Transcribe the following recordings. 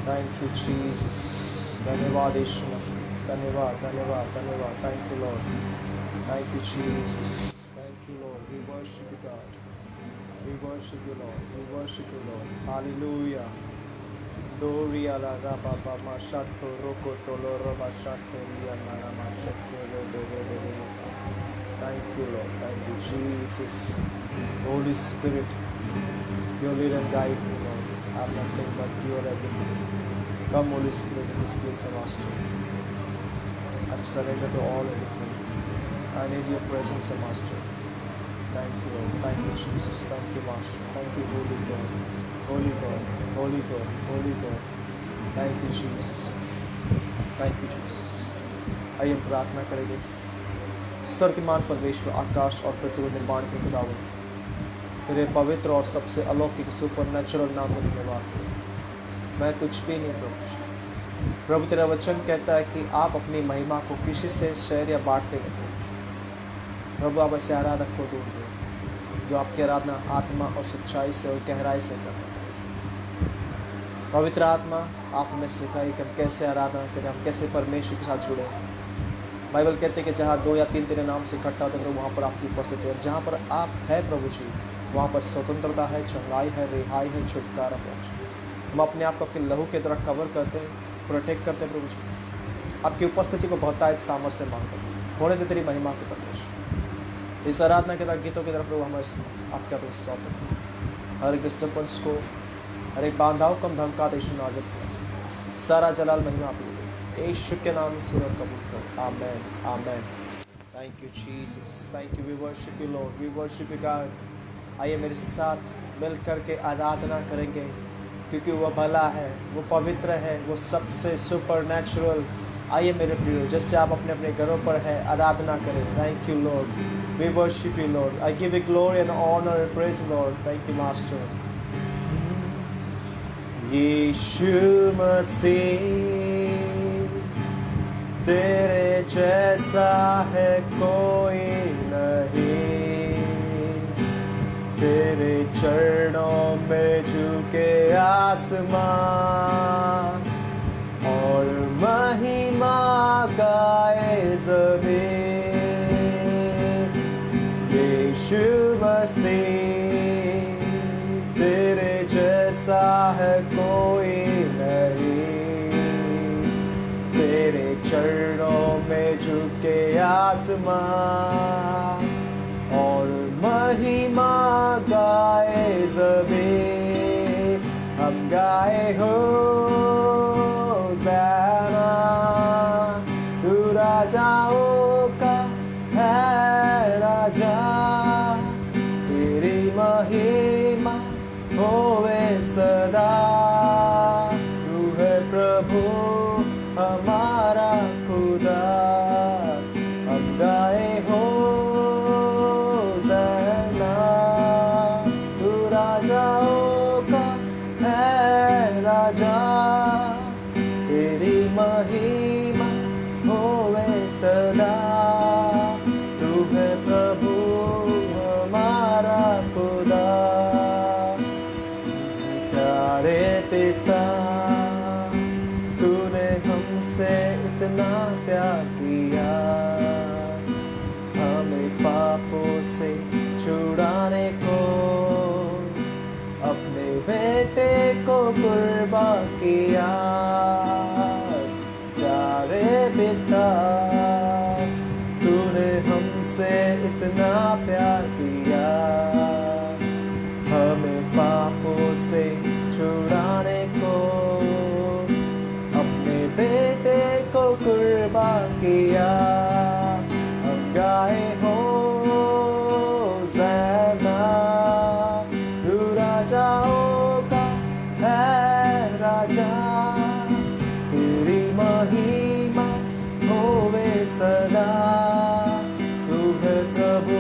Thank you, Jesus. धन्यवाद यीशु मसीह, धन्यवाद धन्यवाद धन्यवाद. Thank you, Lord. Thank you, Jesus. Thank you, Lord. We worship you, God. We worship you, Lord. We worship you, Lord. Hallelujah. Doria la raba ba ma shato roko tolo roba shato ria mana ma shato rebe. Thank you, Lord. Thank you, Jesus. Holy Spirit, you lead and guide me, Lord. I'm nothing but you are everything. Come, Holy Spirit, in this place, Master. I'm surrendered to all everything. I need your presence, Master. Thank you, Lord. Thank you, Jesus. Thank you, Master. Thank you, Holy God. Holy God. Holy God. Holy God. Thank you, Jesus. Thank you, Jesus. आइए हम प्रार्थना करेंगे. सर्वशक्तिमान परमेश्वर, आकाश और पृथ्वी को निर्माण के खुदावन, तेरे पवित्र और सबसे अलौकिक सुपरनैचुरल नाम में धन्यवाद. मैं कुछ भी नहीं प्रभु. तेरा वचन कहता है कि आप अपनी महिमा को किसी से शेयर या बांटते नहीं प्रभु. आप ऐसे आराधक को ढूंढते जो आपकी आराधना आत्मा और सच्चाई से और गहराई से करते हैं. पवित्र आत्मा, आप हमें सिखाइए कि हम कैसे आराधना करें, हम कैसे परमेश्वर के साथ जुड़े. बाइबल कहते हैं कि जहाँ 2 या 3 तेरे नाम से इकट्ठा होते हैं, वहाँ पर आपकी उपस्थिति है. जहाँ पर आप है प्रभु जी, वहाँ पर स्वतंत्रता है, चंगाई है, रिहाई है, छुटकारा है. हम अपने आप को आपके लहू के द्वारा कवर करते हैं, प्रोटेक्ट करते हैं प्रभु जी. आपकी उपस्थिति को बहुतायत सामर्थ्य से मांगते हैं. होने दे तेरी महिमा के परमेश्वर. इस आराधना के द्वारा, गीतों की तरफ प्रभु हमें आपके हाथों में सौंपते. हर एक डिस्टर्बेंस को, हर एक बांधाव को हम धमकाते यीशु नाज़रेत में. सारा जलाल महिमा आप लोग यीशु के नाम से कबूल कर. Amen amen. Thank you Jesus. Thank you. We worship you Lord. We worship you God. आइए मेरे साथ मिल करके आराधना करेंगे, क्योंकि वह भला है, वो पवित्र है, वो सबसे सुपरनैचुरल. आइए मेरे प्रियो, जैसे आप अपने अपने घरों पर है, आराधना करें. Thank you Lord. We worship you Lord. I give you glory and honour and praise Lord. Thank you master. Yeshu Masih, तेरे जैसा है कोई नहीं. तेरे चरणों में झुके आसमां और महिमा गाए ज़मीन. यीशु मसीह, तेरे जैसा है कोई नहीं. तेरे चरणों में झुके आसमां और महिमा गाए ज़मीन. हम गाए होज़ाना, तू राजाओं का है राजा. तेरी महिमा होवे सदा. तू है प्रभु हमारा खुदा. हम गाए हो राजा. तेरी महिमा होवे सदा. तू है प्रभु हमारा खुदा. प्यारे पिता, तूने हमसे इतना प्यार किया, हमें पापों से छुड़ाने को अपने बेटे को कुर्बान किया. प्यारे पिता, तूने हमसे इतना प्यार किया, हमें पापों से छुड़ाने को अपने बेटे को कुर्बान किया. हम गाए हो राजाओं का है राजा. तेरी महिमा होवे सदा. तू है प्रभु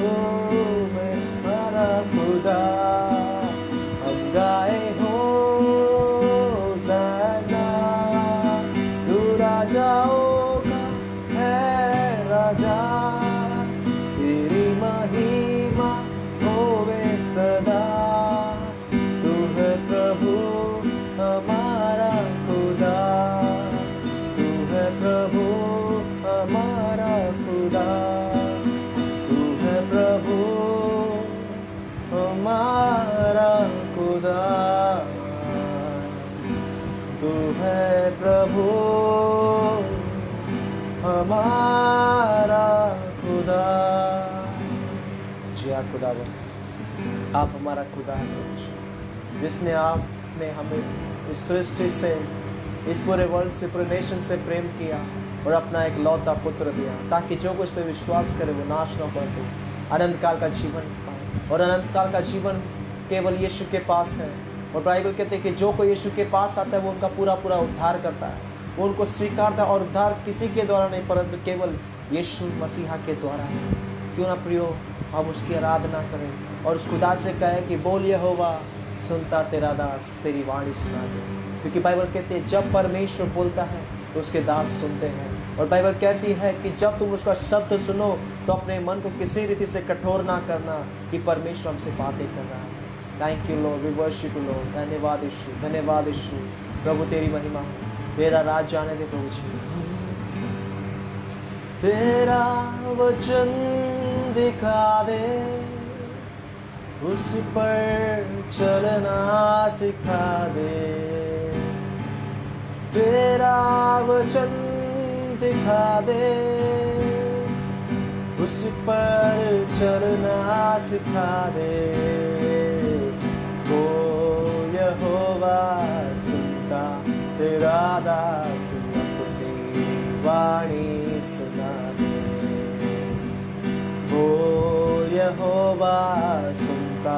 मेरा खुदा. हम गाए हो ज़ाना, तू राजाओं का है राजा. तेरी महिमा होवे सदा. प्रभु हमारा तू है प्रभु हमारा खुदा। जी हाँ खुदावन, आप हमारा खुदा है प्रभु जी, जिसने आपने हमें इस सृष्टि से, इस पूरे वर्ल्ड से, पूरे नेशन से प्रेम किया और अपना एक लौता पुत्र दिया, ताकि जो कुछ पे विश्वास करे वो नाश न कर दो, अनंत काल का जीवन पाए। और अनंत काल का जीवन केवल यीशु के पास है। और बाइबल कहते हैं कि जो कोई यीशु के पास आता है वो उनका पूरा पूरा उद्धार करता है, वो उनको स्वीकारता है। और उद्धार किसी के द्वारा नहीं, परंतु केवल यीशु मसीहा के द्वारा है। क्यों ना प्रियो, हम उसकी आराधना करें और उस खुदा से कहें कि बोल यहोवा, सुनता तेरा दास तेरी वाणी सुना दे। क्योंकि बाइबल कहती है जब परमेश्वर बोलता है तो उसके दास सुनते हैं। और बाइबल कहती है कि जब तुम उसका शब्द सुनो तो अपने मन को किसी रीति से कठोर ना करना कि परमेश्वर हमसे बातें कर रहा है। Thank you Lord, we worship you Lord. धन्यवाद यीशु, धन्यवाद यीशु। प्रभु तेरी महिमा, तेरा राज जाने दे प्रभु जी। तेरा वचन दिखा दे, उस पर चलना सिखा दे। तेरा वचन दिखा दे, उस पर चलना सिखा दे। ओ यहोवा, सुनता तेरा दास अपनी वाणी सुना दे। ओ यहोवा, सुनता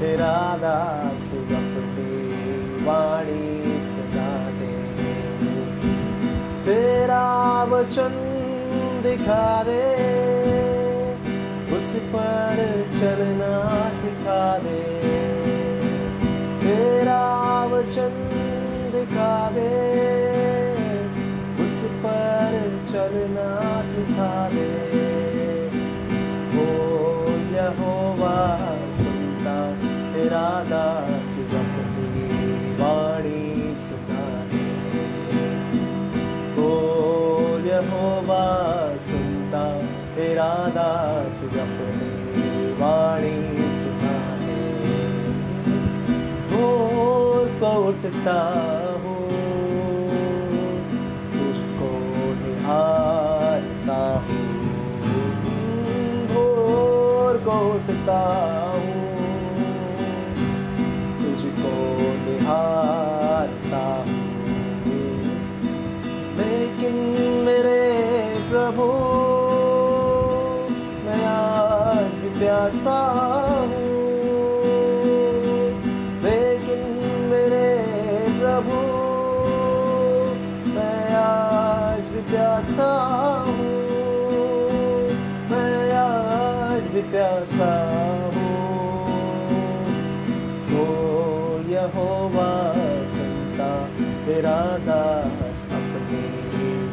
तेरा दास अपनी वाणी सुना दे। तेरा वचन दिखा दे, उस पर चलना सिखा दे। तेरा वचन दिखा दे, उस पर चलना सिखा दे। ओ यहोवा, सुनता तेरा दास अपनी वाणी सुना दे। ओ यहोवा, सुनता तेरा दास अपनी वाणी सुना दे। भोर को उठता हूँ, तुझको निहारता हूँ। भोर को उठता हूँ, तुझको निहारता हूँ। लेकिन मेरे प्रभु, मैं आज भी प्यासा हूँ। लेकिन मेरे प्रभु, मैं आज भी प्यासा हूँ। मैं आज भी प्यासा हूँ। बोल यहोवा, सुनता तेरा दास अपनी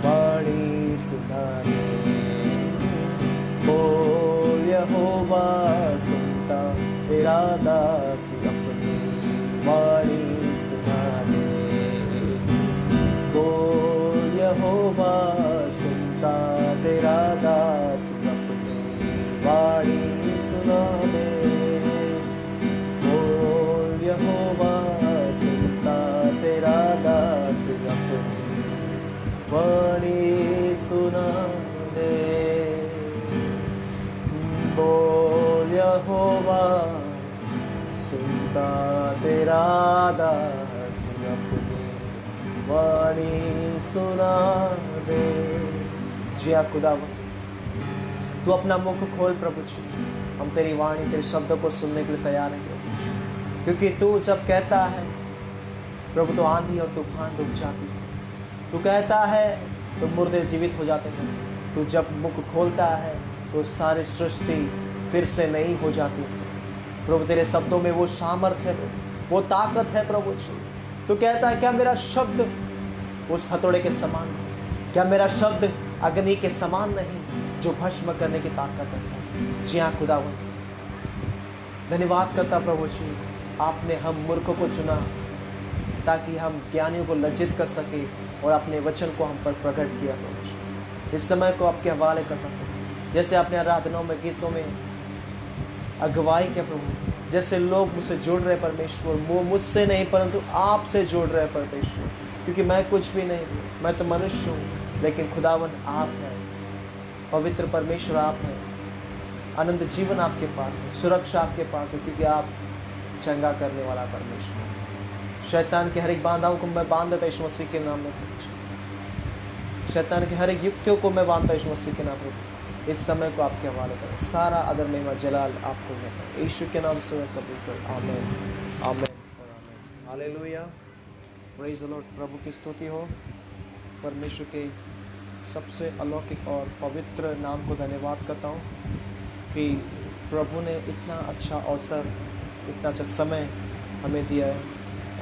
वाणी सुना दे। बोल यहोवा, सुनता तेरा दास अपनी वाणी सुना दे। बोल यहोवा, सुनता तेरा दास अपनी वाणी सुना दे। बोल यहोवा, सुनता तेरा दास अपनी वाणी सुना दे। बोल यहोवा, सुनता तेरा दास अपनी वाणी सुना दे। जी हाँ खुदावन, तू अपना मुख खोल प्रभु जी, हम तेरी वाणी, तेरे शब्दों को सुनने के लिए तैयार हैं प्रभु जी। क्योंकि तू जब कहता है प्रभु तो आंधी और तूफान रुक जाती है। तू कहता है तो मुर्दे जीवित हो जाते हैं। तू जब मुख खोलता है तो सारी सृष्टि फिर से नई हो जाती है। प्रभु तेरे शब्दों में वो सामर्थ है, वो ताकत है प्रभु जी। तू कहता है क्या मेरा शब्द उस हथौड़े के समान है? क्या मेरा शब्द अग्नि के समान नहीं जो भस्म करने की ताकत है? जी हाँ खुदावन, धन्यवाद करता प्रभु जी, आपने हम मूर्खों को चुना ताकि हम ज्ञानियों को लज्जित कर सके और अपने वचन को हम पर प्रकट किया प्रभु जी। इस समय को आपके हवाले करता हूँ, जैसे अपने आराधनाओं में, गीतों में अगुवाई क्या प्रभु, जैसे लोग मुझसे जुड़ रहे परमेश्वर, वो मुझसे नहीं परंतु आपसे जुड़ रहे परमेश्वर, क्योंकि मैं कुछ भी नहीं, मैं तो मनुष्य हूँ, लेकिन खुदावन आप हैं, पवित्र परमेश्वर आप हैं, अनंत जीवन आपके पास है, सुरक्षा आपके पास है, क्योंकि आप चंगा करने वाला परमेश्वर। शैतान के हर एक बाधाओं को मैं बांध देता यीशु मसीह के नाम में, शैतान के हर एक युक्तियों को मैं बांधता यीशु मसीह के नाम में। इस समय को आपके हवाले करें, सारा अदर महिमा जलाल आपको मिलता है, यीशु के नाम से कबूल कर, आमीन आमीन और आमीन। Hallelujah, praise the Lord. प्रभु की स्तुति हो, परमेश्वर के सबसे अलौकिक और पवित्र नाम को धन्यवाद करता हूँ कि प्रभु ने इतना अच्छा अवसर, इतना अच्छा समय हमें दिया है।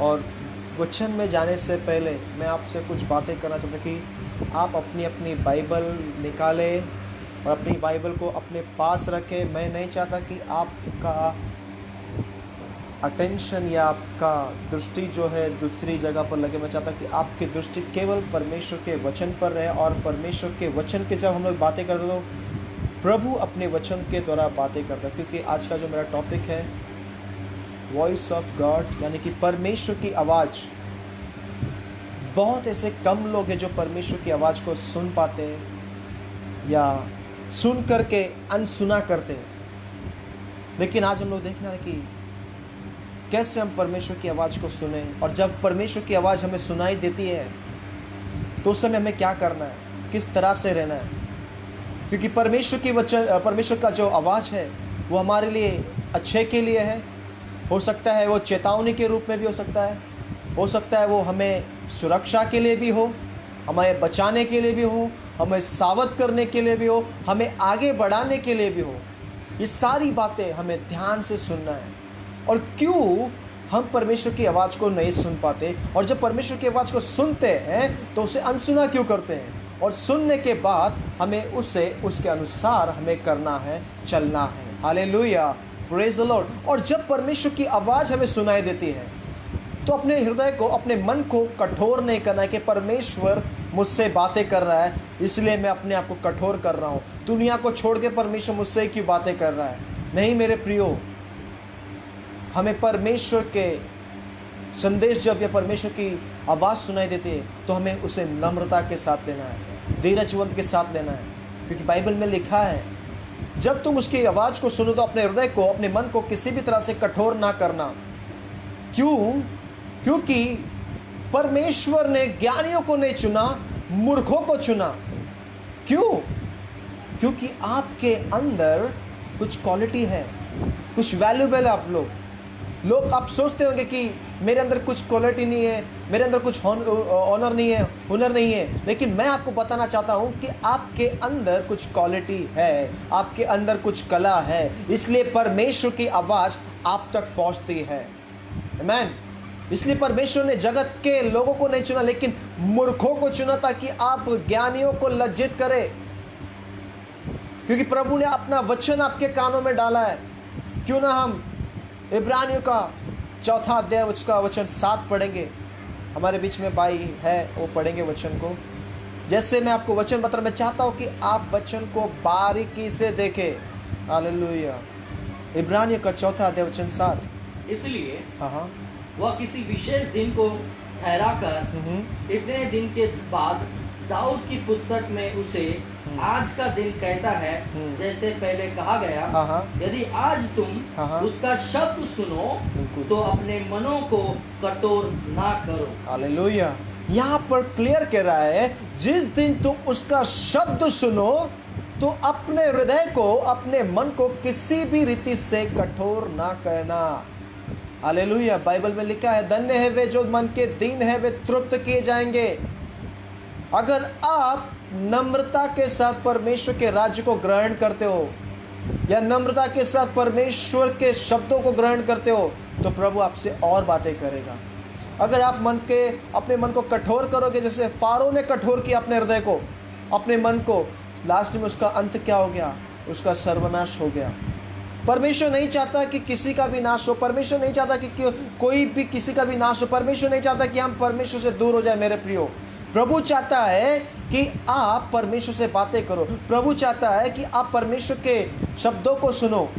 और वचन में जाने से पहले मैं आपसे कुछ बातें करना चाहता कि आप अपनी अपनी बाइबल निकालें और अपनी बाइबल को अपने पास रखें। मैं नहीं चाहता कि आपका अटेंशन या आपका दृष्टि जो है दूसरी जगह पर लगे। मैं चाहता कि आपकी दृष्टि केवल परमेश्वर के वचन पर रहे, और परमेश्वर के वचन के जब हम लोग बातें करते तो प्रभु अपने वचन के द्वारा बातें करता है। क्योंकि आज का जो मेरा टॉपिक है वॉइस ऑफ गॉड, यानी कि परमेश्वर की आवाज़। बहुत ऐसे कम लोग हैं जो परमेश्वर की आवाज़ को सुन पाते हैं या सुन करके अनसुना करते हैं। लेकिन आज हम लोग देखना है कि कैसे हम परमेश्वर की आवाज़ को सुने, और जब परमेश्वर की आवाज़ हमें सुनाई देती है तो उस समय हमें क्या करना है, किस तरह से रहना है। क्योंकि परमेश्वर का जो आवाज़ है वो हमारे लिए अच्छे के लिए है। हो सकता है वो चेतावनी के रूप में भी हो सकता है वो हमें सुरक्षा के लिए भी हो, हमें बचाने के लिए भी हो, हमें सावध करने के लिए भी हो, हमें आगे बढ़ाने के लिए भी हो। ये सारी बातें हमें ध्यान से सुनना है। और क्यों हम परमेश्वर की आवाज़ को नहीं सुन पाते, और जब परमेश्वर की आवाज़ को सुनते हैं तो उसे अनसुना क्यों करते हैं, और सुनने के बाद हमें उसके अनुसार हमें करना है, चलना है। Hallelujah, praise the Lord. और जब परमेश्वर की आवाज़ हमें सुनाई देती है तो अपने हृदय को, अपने मन को कठोर नहीं करना है कि परमेश्वर मुझसे बातें कर रहा है इसलिए मैं अपने आप को कठोर कर रहा हूँ, दुनिया को छोड़ के परमेश्वर मुझसे क्यों बातें कर रहा है। नहीं मेरे प्रियो, हमें परमेश्वर के संदेश जब या परमेश्वर की आवाज़ सुनाई देती है तो हमें उसे नम्रता के साथ लेना है, धीरजवंत के साथ लेना है। क्योंकि बाइबल में लिखा है जब तुम उसकी आवाज़ को सुनो तो अपने हृदय को, अपने मन को किसी भी तरह से कठोर ना करना। क्यों? क्योंकि परमेश्वर ने ज्ञानियों को नहीं चुना, मूर्खों को चुना। क्यों? क्योंकि आपके अंदर कुछ क्वालिटी है, कुछ वैल्यूबल है। आप सोचते होंगे कि मेरे अंदर कुछ क्वालिटी नहीं है, मेरे अंदर कुछ ऑनर नहीं है, हुनर नहीं है। लेकिन मैं आपको बताना चाहता हूं कि आपके अंदर कुछ क्वालिटी है, आपके अंदर कुछ कला है, इसलिए परमेश्वर की आवाज़ आप तक पहुंचती है। आमीन। इसलिए परमेश्वर ने जगत के लोगों को नहीं चुना लेकिन मूर्खों को चुना, ताकि आप ज्ञानियों को लज्जित करें। क्योंकि प्रभु ने अपना वचन आपके कानों में डाला है। क्यों ना हम इब्रानियों का 4 अध्याय उसका वचन 7 पढ़ेंगे। हमारे बीच में भाई है, वो पढ़ेंगे वचन को। जैसे मैं आपको वचन बता, मैं चाहता हूँ कि आप वचन को बारीकी से देखें। हालेलुया। इब्रानियों का 4 अध्याय वचन 7। इसलिए हाँ, वह किसी विशेष दिन को ठहरा कर इतने दिन के बाद दाऊद की पुस्तक में उसे आज का दिन कहता है, जैसे पहले कहा गया, यदि आज तुम उसका शब्द सुनो तो अपने मनों को कठोर ना करो। हालेलुया। यहाँ पर क्लियर कह रहा है, जिस दिन तुम उसका शब्द सुनो तो अपने हृदय को, अपने मन को किसी भी रीति से कठोर ना करना। हालेलुया। बाइबल में लिखा है, धन्य है वे जो मन के दीन है, वे तृप्त किए जाएंगे। अगर आप नम्रता के साथ परमेश्वर के राज्य को ग्रहण करते हो या नम्रता के साथ परमेश्वर के शब्दों को ग्रहण करते हो तो प्रभु आपसे और बातें करेगा। अगर आप अपने मन को कठोर करोगे, जैसे फारो ने कठोर किया अपने हृदय को, अपने मन को, लास्ट में उसका अंत क्या हो गया? उसका सर्वनाश हो गया। परमेश्वर नहीं चाहता कि किसी का भी नाश हो। परमेश्वर नहीं चाहता कि कोई भी किसी का भी नाश हो। परमेश्वर नहीं चाहता कि हम परमेश्वर से दूर हो जाए। मेरे प्रियो, प्रभु चाहता है कि आप परमेश्वर से बातें करो। प्रभु चाहता है कि आप परमेश्वर के शब्दों को सुनो।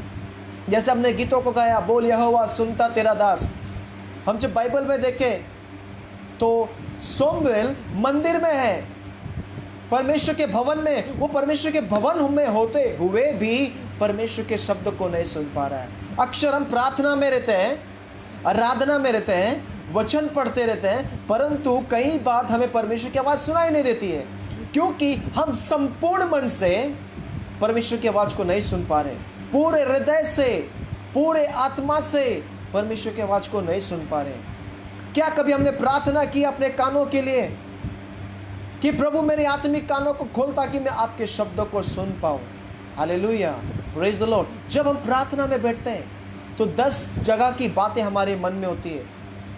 जैसे हमने गीतों को गाया, बोल यहोवा सुनता तेरा दास। हम जब बाइबल में देखें तो सोमवेल मंदिर में है, परमेश्वर के भवन में, वो परमेश्वर के भवन में होते हुए भी परमेश्वर के शब्द को नहीं सुन पा रहा है। अक्सर हम प्रार्थना में रहते हैं, आराधना में रहते हैं, वचन पढ़ते रहते हैं, परंतु कई बार हमें परमेश्वर की आवाज सुनाई नहीं देती है, क्योंकि हम संपूर्ण मन से परमेश्वर की आवाज को नहीं सुन पा रहे, पूरे हृदय से, पूरे आत्मा से परमेश्वर की आवाज को नहीं सुन पा रहे। क्या कभी हमने प्रार्थना की अपने कानों के लिए कि प्रभु मेरे आत्मिक कानों को खोल ताकि मैं आपके शब्दों को सुन पाऊं? Hallelujah, praise the Lord. जब हम प्रार्थना में बैठते हैं तो 10 जगह की बातें हमारे मन में होती है,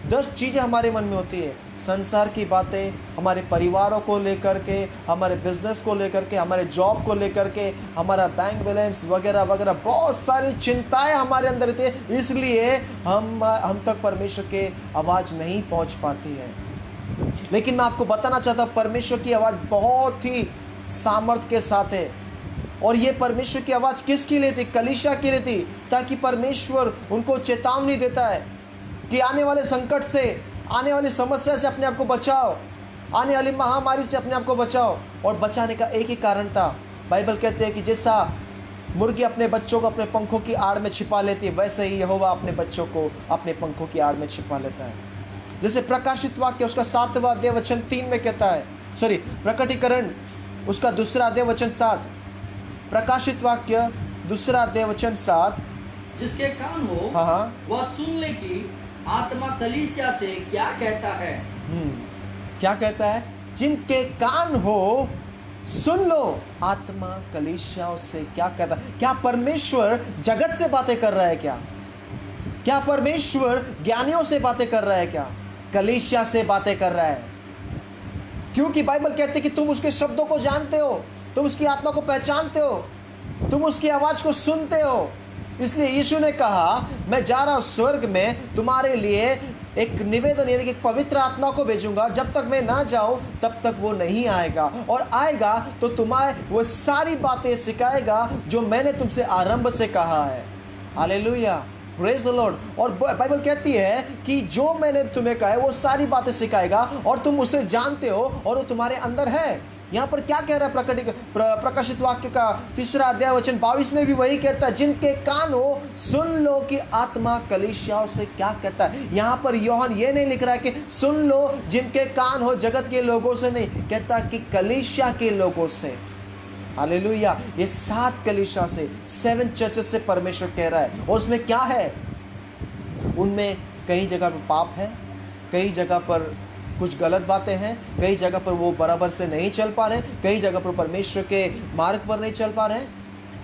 10 चीज़ें हमारे मन में होती है। संसार की बातें, हमारे परिवारों को लेकर के, हमारे बिजनेस को लेकर के, हमारे जॉब को लेकर के, हमारा बैंक बैलेंस वगैरह वगैरह, बहुत सारी चिंताएं हमारे अंदर रहती है। इसलिए हम तक परमेश्वर की आवाज़ नहीं पहुंच पाती है। लेकिन मैं आपको बताना चाहता हूँ, परमेश्वर की आवाज़ बहुत ही सामर्थ्य के साथ है। और ये परमेश्वर की आवाज़ किसके लिए थी? कलीसिया के लिए थी, ताकि परमेश्वर उनको चेतावनी देता है कि आने वाले संकट से, आने वाली समस्या से अपने आप को बचाओ, आने वाली महामारी से अपने आप को बचाओ। और बचाने का एक ही कारण था। बाइबल कहते हैं कि जैसा मुर्गी अपने बच्चों को अपने पंखों की आड़ में छिपा लेती है, वैसे ही यहोवा अपने बच्चों को अपने पंखों की आड़ में छिपा लेता है। जैसे प्रकाशित वाक्य उसका 7वां अध्याय वचन 3 में कहता है, प्रकटीकरण उसका 2 अध्याय वचन 7, प्रकाशित वाक्य 2 अध्याय वचन 7, जिसके कान हो वह सुन ले कि आत्मा कलीसिया से क्या कहता है। क्या कहता है? जिनके कान हो सुन लो, आत्मा कलीसिया से क्या कहता है। क्या परमेश्वर जगत से बातें कर रहा है? क्या परमेश्वर ज्ञानियों से बातें कर रहा है? क्या कलीसिया से बातें कर रहा है? क्योंकि बाइबल कहते हैं कि तुम उसके शब्दों को जानते हो, तुम उसकी आत्मा को पहचानते हो, तुम उसकी आवाज को सुनते हो। इसलिए यीशु ने कहा, मैं जा रहा हूं स्वर्ग में तुम्हारे लिए एक निवेदन, यानी कि एक पवित्र आत्मा को भेजूंगा। जब तक मैं ना जाऊं तब तक वो नहीं आएगा, और आएगा तो तुम्हें वो सारी बातें सिखाएगा जो मैंने तुमसे आरंभ से कहा है। Hallelujah, praise the Lord. और बाइबल कहती है कि जो मैंने तुम्हें कहा है वो सारी बातें सिखाएगा, और तुम उसे जानते हो और वो तुम्हारे अंदर है। यहाँ पर क्या कह रहा है? प्रकाशित वाक्य का 3 अध्याय वचन 22 में भी वही कहता है, जिनके कान हो सुन लो कि आत्मा कलीसियाओं से क्या कहता है। यहाँ पर यूहन्ना ये नहीं लिख रहा है कि सुन लो जिनके कान हो जगत के लोगों से, नहीं कहता कि कलीसिया के लोगों से। हालेलुया, ये 7 कलीसिया से, 7 चर्चेस से परमेश्वर कह रहा है। और उसमें क्या है? उनमें कई जगह पर पाप है, कई जगह पर कुछ गलत बातें हैं, कई जगह पर वो बराबर से नहीं चल पा रहे, कई जगह पर परमेश्वर के मार्ग पर नहीं चल पा रहे।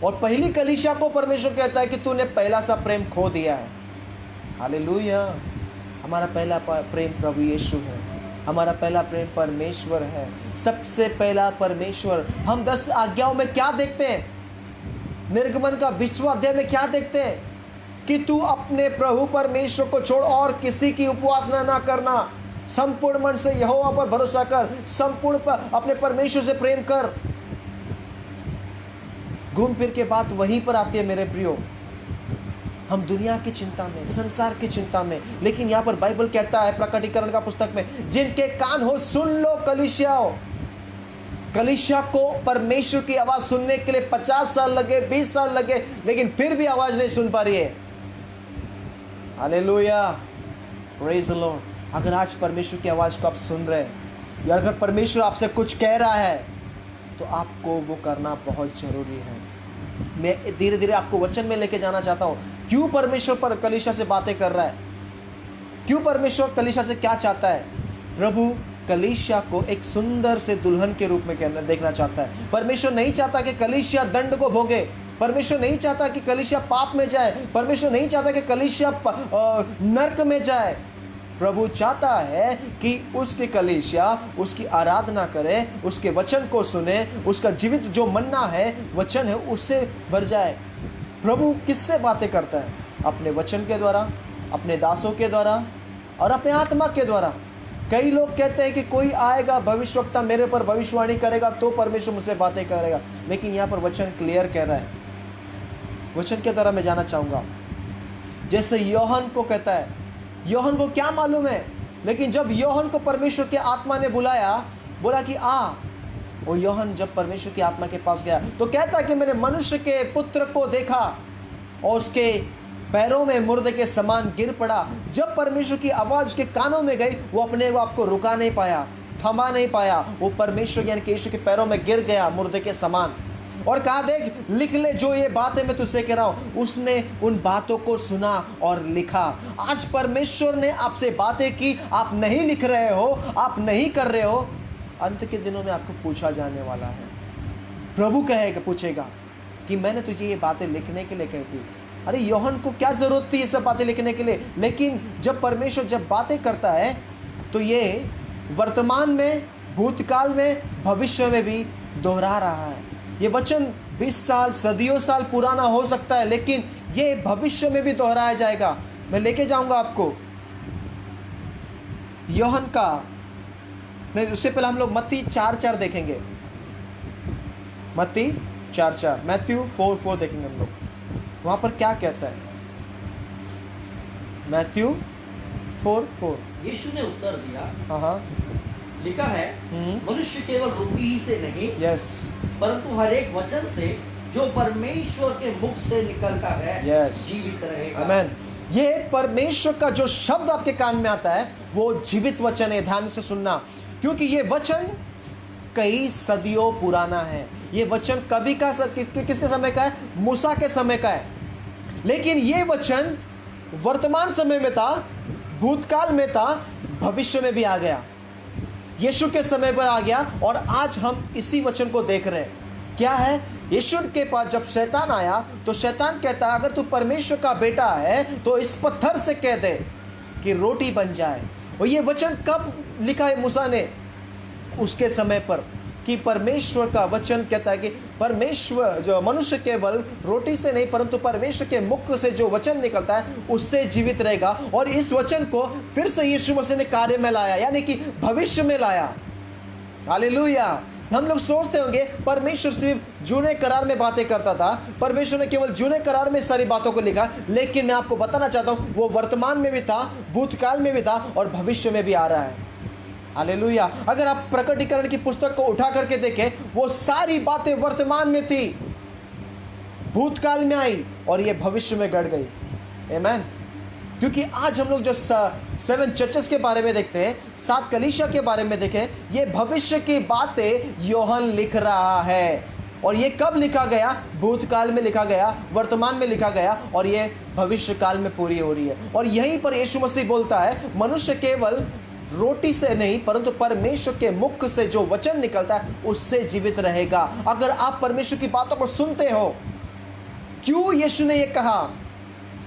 और पहली कलीसिया को परमेश्वर कहता है कि तूने पहला सा प्रेम खो दिया है। हालेलुया, हमारा पहला प्रेम प्रभु यीशु है, हमारा पहला प्रेम परमेश्वर है, सबसे पहला परमेश्वर। हम 10 आज्ञाओं में क्या देखते हैं? निर्गमन का 20वां अध्याय में क्या देखते हैं? कि तू अपने प्रभु परमेश्वर को छोड़ और किसी की उपासना ना करना, संपूर्ण मन से यहोवा पर भरोसा कर, संपूर्ण अपने परमेश्वर से प्रेम कर। घूम फिर के बात वहीं पर आती है मेरे प्रियो। हम दुनिया की चिंता में, संसार की चिंता में, लेकिन यहाँ पर बाइबल कहता है प्रकटीकरण का पुस्तक में, जिनके कान हो सुन लो कलीसियाओं। कलीसिया को परमेश्वर की आवाज सुनने के लिए 50 साल लगे, 20 साल लगे, लेकिन फिर भी आवाज नहीं सुन पा रही है। Hallelujah, praise the Lord. अगर आज परमेश्वर की आवाज़ को आप सुन रहे हैं, या अगर परमेश्वर आपसे कुछ कह रहा है, तो आपको वो करना बहुत ज़रूरी है। मैं धीरे धीरे आपको वचन में लेके जाना चाहता हूँ। क्यों परमेश्वर पर कलीसिया से बातें कर रहा है? क्यों परमेश्वर कलीसिया से क्या चाहता है? प्रभु कलीसिया को एक सुंदर से दुल्हन के रूप में देखना चाहता है। परमेश्वर नहीं चाहता कि कलीसिया दंड को भोगे, परमेश्वर नहीं चाहता कि कलीसिया पाप में जाए, परमेश्वर नहीं चाहता कि कलीसिया नरक में जाए। प्रभु चाहता है कि उसकी कलीसिया उसकी आराधना करे, उसके वचन को सुने, उसका जीवित जो मन्ना है, वचन है, उससे भर जाए। प्रभु किससे बातें करता है? अपने वचन के द्वारा, अपने दासों के द्वारा और अपने आत्मा के द्वारा। कई लोग कहते हैं कि कोई आएगा भविष्यवक्ता मेरे पर भविष्यवाणी करेगा तो परमेश्वर मुझसे बातें करेगा, लेकिन यहाँ पर वचन क्लियर कह रहा है। वचन के द्वारा मैं जाना चाहूँगा जैसे यूहन्ना को कहता है। यूहन्ना को क्या मालूम है, लेकिन जब यूहन्ना को परमेश्वर के आत्मा ने बुलाया, बोला कि आ, वो यूहन्ना जब परमेश्वर की आत्मा के पास गया तो कहता कि मैंने मनुष्य के पुत्र को देखा और उसके पैरों में मुर्दे के समान गिर पड़ा। जब परमेश्वर की आवाज़ उसके कानों में गई, वो अपने आप को रुका नहीं पाया, थमा नहीं पाया, वो परमेश्वर यानी कि यीशु के पैरों में गिर गया मुर्दे के समान और कहा, देख लिख ले जो ये बातें मैं तुझसे कह रहा हूँ। उसने उन बातों को सुना और लिखा। आज परमेश्वर ने आपसे बातें की, आप नहीं लिख रहे हो, आप नहीं कर रहे हो, अंत के दिनों में आपको पूछा जाने वाला है। प्रभु कहेगा, पूछेगा कि मैंने तुझे ये बातें लिखने के लिए कही थी। अरे यूहन्ना को क्या जरूरत थी ये सब बातें लिखने के लिए, लेकिन जब परमेश्वर जब बातें करता है तो ये वर्तमान में, भूतकाल में, भविष्य में भी दोहरा रहा है। ये वचन 20 साल, सदियों साल पुराना हो सकता है, लेकिन ये भविष्य में भी दोहराया जाएगा। मैं लेके जाऊंगा आपको यूहन्ना का, नहीं उससे पहले हम लोग मत्ती 4:4 देखेंगे। मत्ती 4:4, मैथ्यू 4:4 देखेंगे हम लोग। वहां पर क्या कहता है? मैथ्यू 4:4। यीशु ने उत्तर दिया, हाँ, लिखा है, मनुष्य केवल रोटी ही से नहीं, यस, परंतु हर एक वचन से जो परमेश्वर के मुख से निकलता है, यस, जीवित रहेगा। आमीन। ये परमेश्वर का जो शब्द आपके कान में आता है वो जीवित वचन है। ध्यान से सुनना, क्योंकि ये वचन कई सदियों पुराना है। ये वचन कभी का किसके समय का है? मूसा के समय का है। लेकिन ये वचन वर्तमान समय में था, भूतकाल में था, भविष्य में भी आ गया, यीशु के समय पर आ गया और आज हम इसी वचन को देख रहे हैं। क्या है? यीशु के पास जब शैतान आया तो शैतान कहता, अगर तू परमेश्वर का बेटा है तो इस पत्थर से कह दे कि रोटी बन जाए। और ये वचन कब लिखा है मूसा ने? उसके समय पर, कि परमेश्वर का वचन कहता है कि परमेश्वर जो मनुष्य केवल रोटी से नहीं परंतु परमेश्वर के मुख से जो वचन निकलता है उससे जीवित रहेगा। और इस वचन को फिर से यीशु मसीह ने कार्य में लाया, यानी कि भविष्य में लाया। हालेलुया। हम लोग सोचते होंगे परमेश्वर सिर्फ जूने करार में बातें करता था, परमेश्वर ने केवल जूने करार में सारी बातों को लिखा, लेकिन मैं आपको बताना चाहता हूं वो वर्तमान में भी था, भूतकाल में भी था और भविष्य में भी आ रहा है। हालेलुया। अगर आप प्रकटीकरण की पुस्तक को उठा करके देखें, वो सारी बातें वर्तमान में थी, भूतकाल में आई और ये भविष्य में गढ़ गई। आमीन। क्योंकि आज हम लोग जो 7 चर्चेस के बारे में देखते हैं, 7 कलीसिया के बारे में देखें, ये भविष्य की बातें यूहन्ना लिख रहा है। और ये कब लिखा गया? भूतकाल में लिखा गया, वर्तमान में लिखा गया और ये भविष्य काल में पूरी हो रही है। और यहीं पर यीशु मसीह बोलता है, मनुष्य केवल रोटी से नहीं परंतु परमेश्वर के मुख से जो वचन निकलता है उससे जीवित रहेगा। अगर आप परमेश्वर की बातों को सुनते हो, क्यों यीशु ने यह कहा?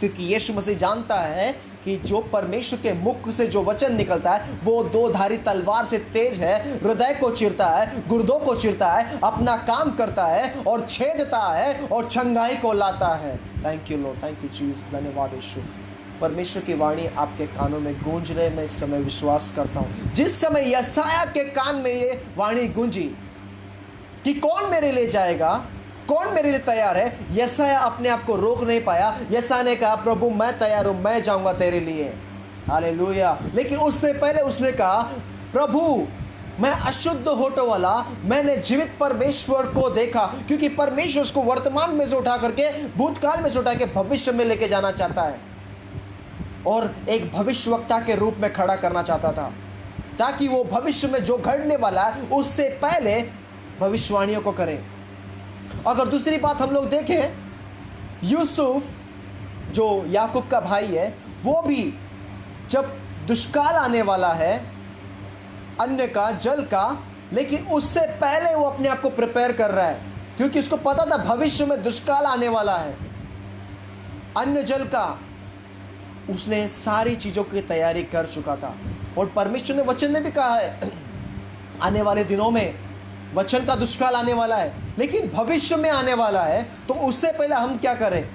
क्योंकि यीशु मसीह जानता है कि जो परमेश्वर के मुख से जो वचन निकलता है वो 2 धारी तलवार से तेज है, हृदय को चीरता है, गुर्दों को चीरता है, अपना काम करता है और छेदता है और छंगाई को लाता है। Thank you Lord, thank you Jesus. धन्यवाद यीशु। परमेश्वर की वाणी आपके कानों में गूंज रहे, मैं इस समय विश्वास करता हूं। जिस समय यशायाह के कान में ये वाणी गूंजी कि कौन मेरे लिए जाएगा, कौन मेरे लिए तैयार है, यशायाह अपने आप को रोक नहीं पाया। यशायाह ने कहा, प्रभु मैं तैयार हूं, मैं जाऊंगा तेरे लिए। हालेलुया। लेकिन उससे पहले उसने कहा, प्रभु मैं अशुद्ध होठों वाला, मैंने जीवित परमेश्वर को देखा। क्योंकि परमेश्वर उसको वर्तमान में से उठा करके, भूतकाल में से उठा के भविष्य में लेके जाना चाहता है और एक भविष्यवक्ता के रूप में खड़ा करना चाहता था, ताकि वो भविष्य में जो घटने वाला है उससे पहले भविष्यवाणियों को करें। अगर दूसरी बात हम लोग देखें, यूसुफ जो याकूब का भाई है, वो भी जब दुष्काल आने वाला है, अन्न का, जल का, लेकिन उससे पहले वो अपने आप को प्रिपेयर कर रहा है, क्योंकि उसको पता था भविष्य में दुष्काल आने वाला है, अन्न जल का। उसने सारी चीजों की तैयारी कर चुका था। और परमेश्वर ने वचन में भी कहा है, आने वाले दिनों में वचन का दुष्काल आने वाला है, लेकिन भविष्य में आने वाला है। तो उससे पहले हम क्या करें?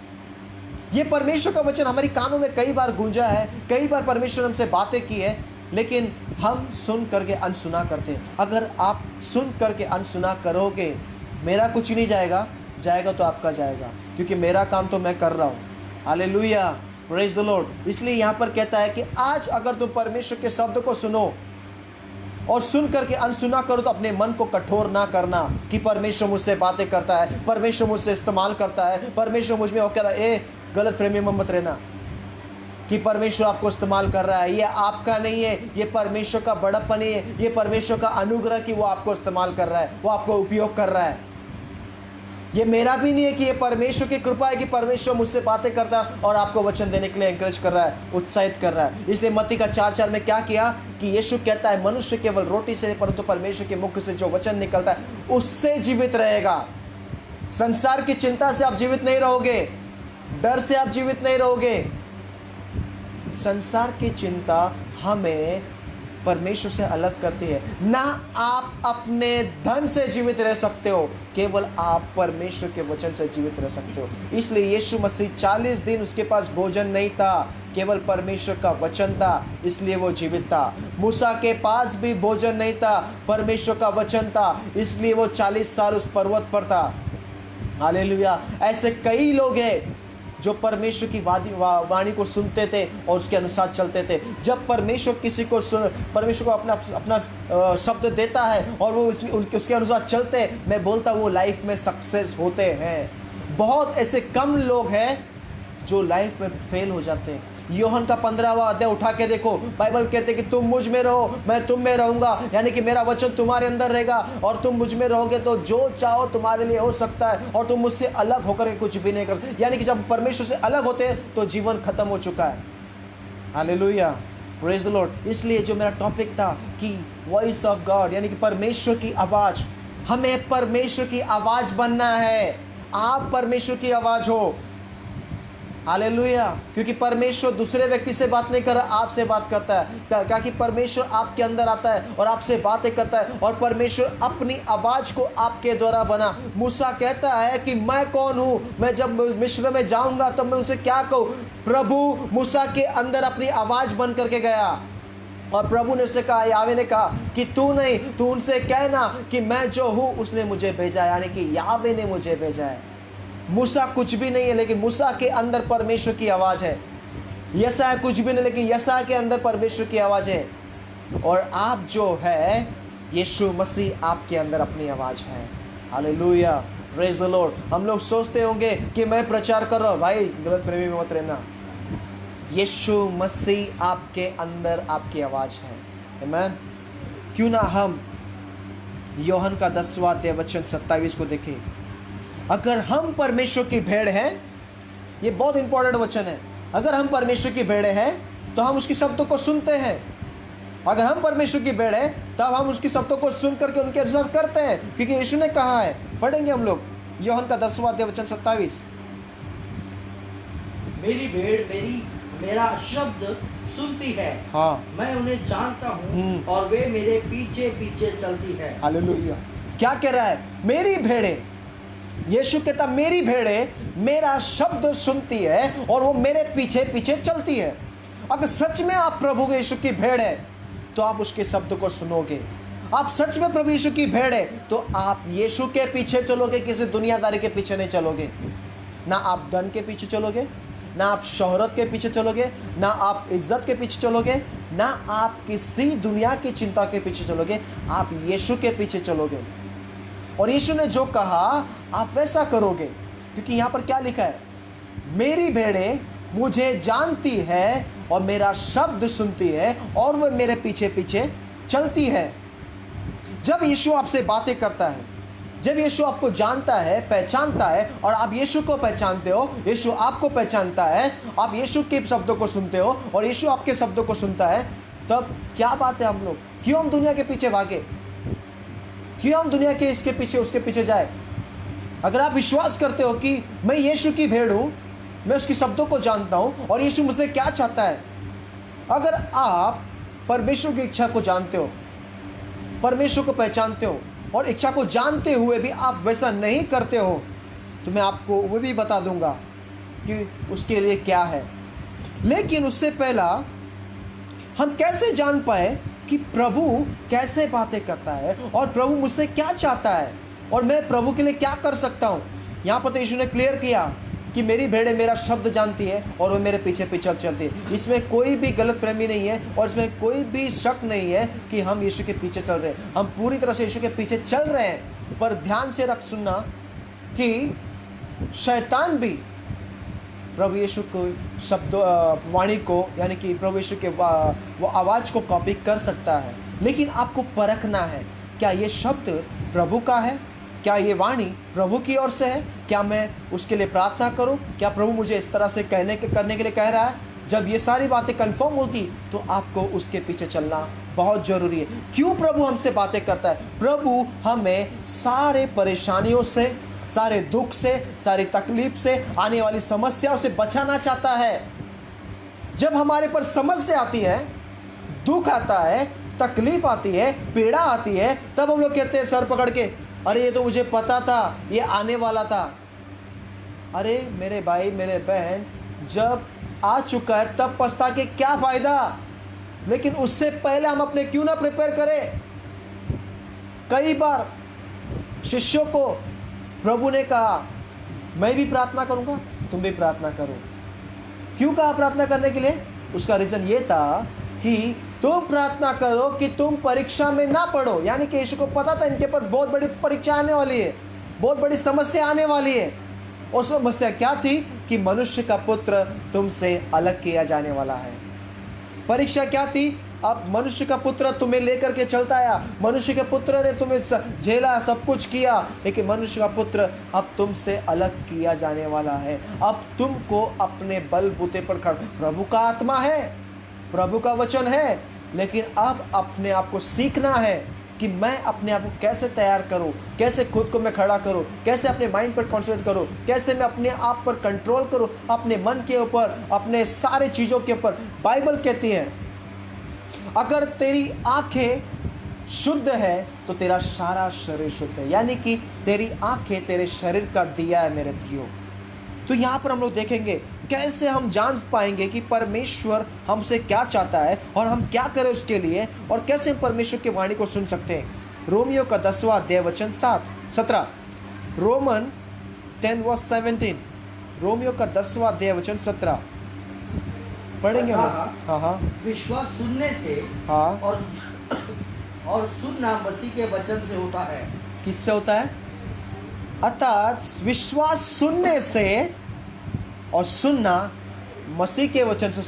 ये परमेश्वर का वचन हमारी कानों में कई बार गूंजा है, कई बार परमेश्वर हमसे बातें की है, लेकिन हम सुन करके अनसुना करते हैं। अगर आप सुन करके अनसुना करोगे, मेरा कुछ नहीं जाएगा, जाएगा तो आपका जाएगा, क्योंकि मेरा काम तो मैं कर रहा हूँ। हालेलुया। Praise the Lord. इसलिए यहाँ पर कहता है कि आज अगर तुम परमेश्वर के शब्द को सुनो और सुन करके अनसुना करो तो अपने मन को कठोर ना करना कि परमेश्वर मुझसे बातें करता है, परमेश्वर मुझसे इस्तेमाल करता है, परमेश्वर मुझ में होकर गलत फहमी में मत रहना कि परमेश्वर आपको इस्तेमाल कर रहा है। ये आपका नहीं है, ये परमेश्वर का बड़प्पन है, ये परमेश्वर का अनुग्रह कि वो आपको इस्तेमाल कर रहा है, वो आपको उपयोग कर रहा है। ये मेरा भी नहीं है कि ये परमेश्वर की कृपा है कि परमेश्वर मुझसे बातें करता है और आपको वचन देने के लिए एनकरेज कर रहा है, उत्साहित कर रहा है। इसलिए मत्ती का 4:4 में क्या किया कि यीशु कहता है मनुष्य केवल रोटी से नहीं परंतु परमेश्वर के मुख से जो वचन निकलता है उससे जीवित रहेगा। संसार की चिंता से आप जीवित नहीं रहोगे, डर से आप जीवित नहीं रहोगे। संसार की चिंता हमें परमेश्वर से अलग करती है। ना आप अपने धन से जीवित रह सकते हो, केवल आप परमेश्वर के वचन से जीवित रह सकते हो। इसलिए यीशु मसीह 40 दिन उसके पास भोजन नहीं था, केवल परमेश्वर का वचन था, इसलिए वो जीवित था। मूसा के पास भी भोजन नहीं था, परमेश्वर का वचन था, इसलिए वो 40 साल उस पर्वत पर था। हालेलुया। ऐसे कई लोग हैं जो परमेश्वर की वाणी को सुनते थे और उसके अनुसार चलते थे। जब परमेश्वर परमेश्वर को अपना शब्द देता है और वो उसके अनुसार चलते हैं, मैं बोलता वो लाइफ में सक्सेस होते हैं। बहुत ऐसे कम लोग हैं जो लाइफ में फेल हो जाते हैं। यूहन्ना का 15वां अध्याय उठा के देखो, बाइबल कहते हैं कि तुम मुझ में रहो मैं तुम में रहूंगा, यानी कि मेरा वचन तुम्हारे अंदर रहेगा और तुम मुझ में रहोगे तो जो चाहो तुम्हारे लिए हो सकता है और तुम मुझसे अलग होकर के कुछ भी नहीं कर सकते। यानी कि जब परमेश्वर से अलग होते हैं तो जीवन खत्म हो चुका है। Hallelujah, praise the Lord. इसलिए जो मेरा टॉपिक था कि वॉइस ऑफ गॉड, यानी कि परमेश्वर की आवाज, हमें परमेश्वर की आवाज बनना है। आप परमेश्वर की आवाज हो। हालेलुया। क्योंकि परमेश्वर दूसरे व्यक्ति से बात नहीं कर रहा, आपसे बात करता है, क्योंकि परमेश्वर आपके अंदर आता है और आपसे बातें करता है और परमेश्वर अपनी आवाज को आपके द्वारा बना। मूसा कहता है कि मैं कौन हूं, मैं जब मिस्र में जाऊंगा तो मैं उसे क्या कहूं। प्रभु मूसा के अंदर अपनी आवाज बन करके गया और प्रभु ने उससे कहा, यावे ने कहा कि तू नहीं, तू उनसे कहना कि मैं जो हूं उसने मुझे भेजा है, यानी कि यावे ने मुझे भेजा है। मूसा कुछ भी नहीं है, लेकिन मूसा के अंदर परमेश्वर की आवाज है। यशायाह कुछ भी नहीं, लेकिन यशायाह के अंदर परमेश्वर की आवाज है। और आप जो है, यीशु मसीह आपके अंदर अपनी आवाज है। Hallelujah, praise the Lord. हम लोग सोचते होंगे कि मैं प्रचार कर रहा हूं, भाई गलतफहमी में मत रहना। यीशु मसीह आपके अंदर आपकी आवाज है। आमीन। क्यों ना हम यूहन्ना का 10वां अध्याय वचन 27 को देखें। अगर हम परमेश्वर की भेड़ हैं, ये बहुत इंपॉर्टेंट वचन है। अगर हम परमेश्वर की भेड़ हैं तो हम उसकी शब्दों को सुनते हैं। अगर हम परमेश्वर की भेड़ हैं तब हम उसकी शब्दों को सुन करके उनके अनुसार करते हैं, क्योंकि यीशु ने कहा है। पढ़ेंगे हम लोग यूहन्ना का 10वां अध्याय वचन 27। मेरी भेड़ मेरा शब्द सुनती है, हाँ, मैं उन्हें जानता हूँ और वे मेरे पीछे पीछे चलती है। हालेलुया। क्या कह रहा है? मेरी भेड़ें, यीशु कहता मेरी भेड़ें मेरा शब्द सुनती है और वो मेरे पीछे पीछे चलती है। अगर सच में आप प्रभु यीशु की भेड़ है तो आप उसके शब्द को सुनोगे। आप सच में प्रभु यीशु की भेड़ है तो आप यीशु के पीछे चलोगे, किसी दुनियादारी के पीछे नहीं चलोगे। ना आप धन के पीछे चलोगे, ना आप शोहरत के पीछे चलोगे, ना आप इज्जत के पीछे चलोगे, ना आप किसी दुनिया की चिंता के पीछे चलोगे। आप यीशु के पीछे चलोगे और यीशु ने जो कहा आप वैसा करोगे। क्योंकि यहाँ पर क्या लिखा है? मेरी भेड़ें मुझे जानती है और मेरा शब्द सुनती है और वह मेरे पीछे पीछे चलती है। जब यीशु आपसे बातें करता है, जब यीशु आपको जानता है, पहचानता है और आप यीशु को पहचानते हो, यीशु आपको पहचानता है, आप यीशु के शब्दों को सुनते हो और यीशु आपके शब्दों को सुनता है, तब क्या बात है? हम लोग क्यों हम दुनिया के पीछे भागे? क्यों हम दुनिया के इसके पीछे उसके पीछे जाए? अगर आप विश्वास करते हो कि मैं यीशु की भेड़ हूं, मैं उसकी शब्दों को जानता हूं और यीशु मुझसे क्या चाहता है, अगर आप परमेश्वर की इच्छा को जानते हो, परमेश्वर को पहचानते हो और इच्छा को जानते हुए भी आप वैसा नहीं करते हो, तो मैं आपको वो भी बता दूंगा कि उसके लिए क्या है। लेकिन उससे पहला हम कैसे जान पाए कि प्रभु कैसे बातें करता है और प्रभु मुझसे क्या चाहता है और मैं प्रभु के लिए क्या कर सकता हूं? यहां पर तो यीशु ने क्लियर किया कि मेरी भेड़ें मेरा शब्द जानती है और वो मेरे पीछे पीछे चलती है। इसमें कोई भी गलतफहमी नहीं है और इसमें कोई भी शक नहीं है कि हम यीशु के पीछे चल रहे हैं। हम पूरी तरह से यीशु के पीछे चल रहे हैं। पर ध्यान से रख सुनना कि शैतान भी प्रभु यीशु को शब्दों वाणी को, यानी कि प्रभु यीशु के वो आवाज़ को कॉपी कर सकता है। लेकिन आपको परखना है, क्या ये शब्द प्रभु का है? क्या ये वाणी प्रभु की ओर से है? क्या मैं उसके लिए प्रार्थना करूं? क्या प्रभु मुझे इस तरह से करने के लिए कह रहा है? जब ये सारी बातें कंफर्म होगी तो आपको उसके पीछे चलना बहुत ज़रूरी है। क्यों प्रभु हमसे बातें करता है? प्रभु हमें सारे परेशानियों से, सारे दुख से, सारी तकलीफ से, आने वाली समस्याओं से बचाना चाहता है। जब हमारे पर समस्या आती है, दुख आता है, तकलीफ आती है, पीड़ा आती है, तब हम लोग कहते हैं सर पकड़ के, अरे ये तो मुझे पता था, ये आने वाला था। अरे मेरे भाई मेरे बहन, जब आ चुका है तब पछता के क्या फ़ायदा? लेकिन उससे पहले हम अपने क्यों ना प्रिपेयर करें? कई बार शिष्यों को प्रभु ने कहा, मैं भी प्रार्थना करूंगा, तुम भी प्रार्थना करो। क्यों कहा प्रार्थना करने के लिए? उसका रीज़न ये था कि तुम प्रार्थना करो कि तुम परीक्षा में ना पड़ो। यानी कि यीशु को पता था इनके पर बहुत बड़ी परीक्षा आने वाली है, बहुत बड़ी समस्या आने वाली है। और समस्या क्या थी? कि मनुष्य का पुत्र तुमसे अलग किया जाने वाला है। परीक्षा क्या थी? अब मनुष्य का पुत्र तुम्हें लेकर के चलता आया, मनुष्य के पुत्र ने तुम्हें झेला, सब कुछ किया, लेकिन मनुष्य का पुत्र अब तुमसे अलग किया जाने वाला है। अब तुमको अपने बलबूते पर खड़ा, प्रभु का आत्मा है, प्रभु का वचन है, लेकिन अब अपने आप को सीखना है कि मैं अपने आप को कैसे तैयार करूं, कैसे खुद को मैं खड़ा करूं, कैसे अपने माइंड पर कॉन्सेंट्रेट करूं, कैसे मैं अपने आप पर कंट्रोल करूं, अपने मन के ऊपर, अपने सारे चीज़ों के ऊपर। बाइबल कहती है अगर तेरी आंखें शुद्ध है तो तेरा सारा शरीर शुद्ध है। यानी कि तेरी आंखें तेरे शरीर का दिया है मेरे प्रियो। तो यहाँ पर हम लोग देखेंगे कैसे हम जान पाएंगे कि परमेश्वर हमसे क्या चाहता है और हम क्या करें उसके लिए, और कैसे हम परमेश्वर की वाणी को सुन सकते हैं। रोमियो का 10वां अध्याय वचन 17, रोमन 10:17, रोमियो का 10वां अध्याय वचन 17 पढ़ेंगे हम। हाँ, विश्वास सुनने से, हाँ, और सुनना मसीह के वचन से होता है। किससे होता है? अर्थात विश्वास सुनने से और सुनना मसीह के वचन से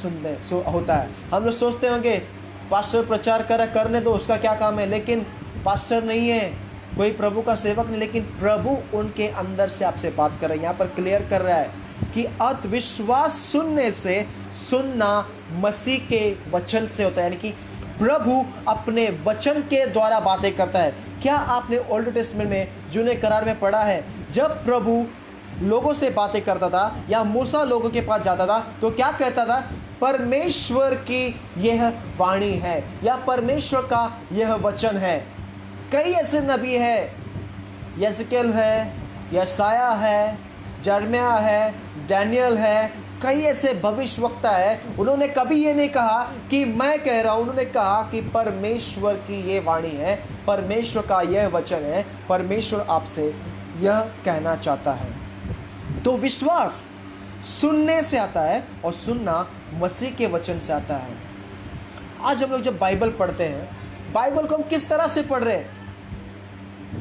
होता है। हम लोग सोचते होंगे पास्टर प्रचार करने दो, उसका क्या काम है? लेकिन पास्टर नहीं है, कोई प्रभु का सेवक नहीं, लेकिन प्रभु उनके अंदर से आपसे बात कर रहा है। यहाँ पर क्लियर कर रहा है कि विश्वास सुनने से, सुनना मसीह के वचन से होता है। यानी कि प्रभु अपने वचन के द्वारा बातें करता है। क्या आपने ओल्ड टेस्टमेंट में, जूने करार में पढ़ा है, जब प्रभु लोगों से बातें करता था या मूसा लोगों के पास जाता था तो क्या कहता था? परमेश्वर की यह वाणी है या परमेश्वर का यह वचन है। कई ऐसे नबी है, यज़केल है, यशाया है, यिर्मयाह है, डैनियल है, कई ऐसे भविष्यवक्ता है, उन्होंने कभी ये नहीं कहा कि मैं कह रहा हूँ। उन्होंने कहा कि परमेश्वर की ये वाणी है, परमेश्वर का यह वचन है, परमेश्वर आपसे यह कहना चाहता है। तो विश्वास सुनने से आता है और सुनना मसीह के वचन से आता है। आज हम लोग जब बाइबल पढ़ते हैं, बाइबल को हम किस तरह से पढ़ रहे हैं?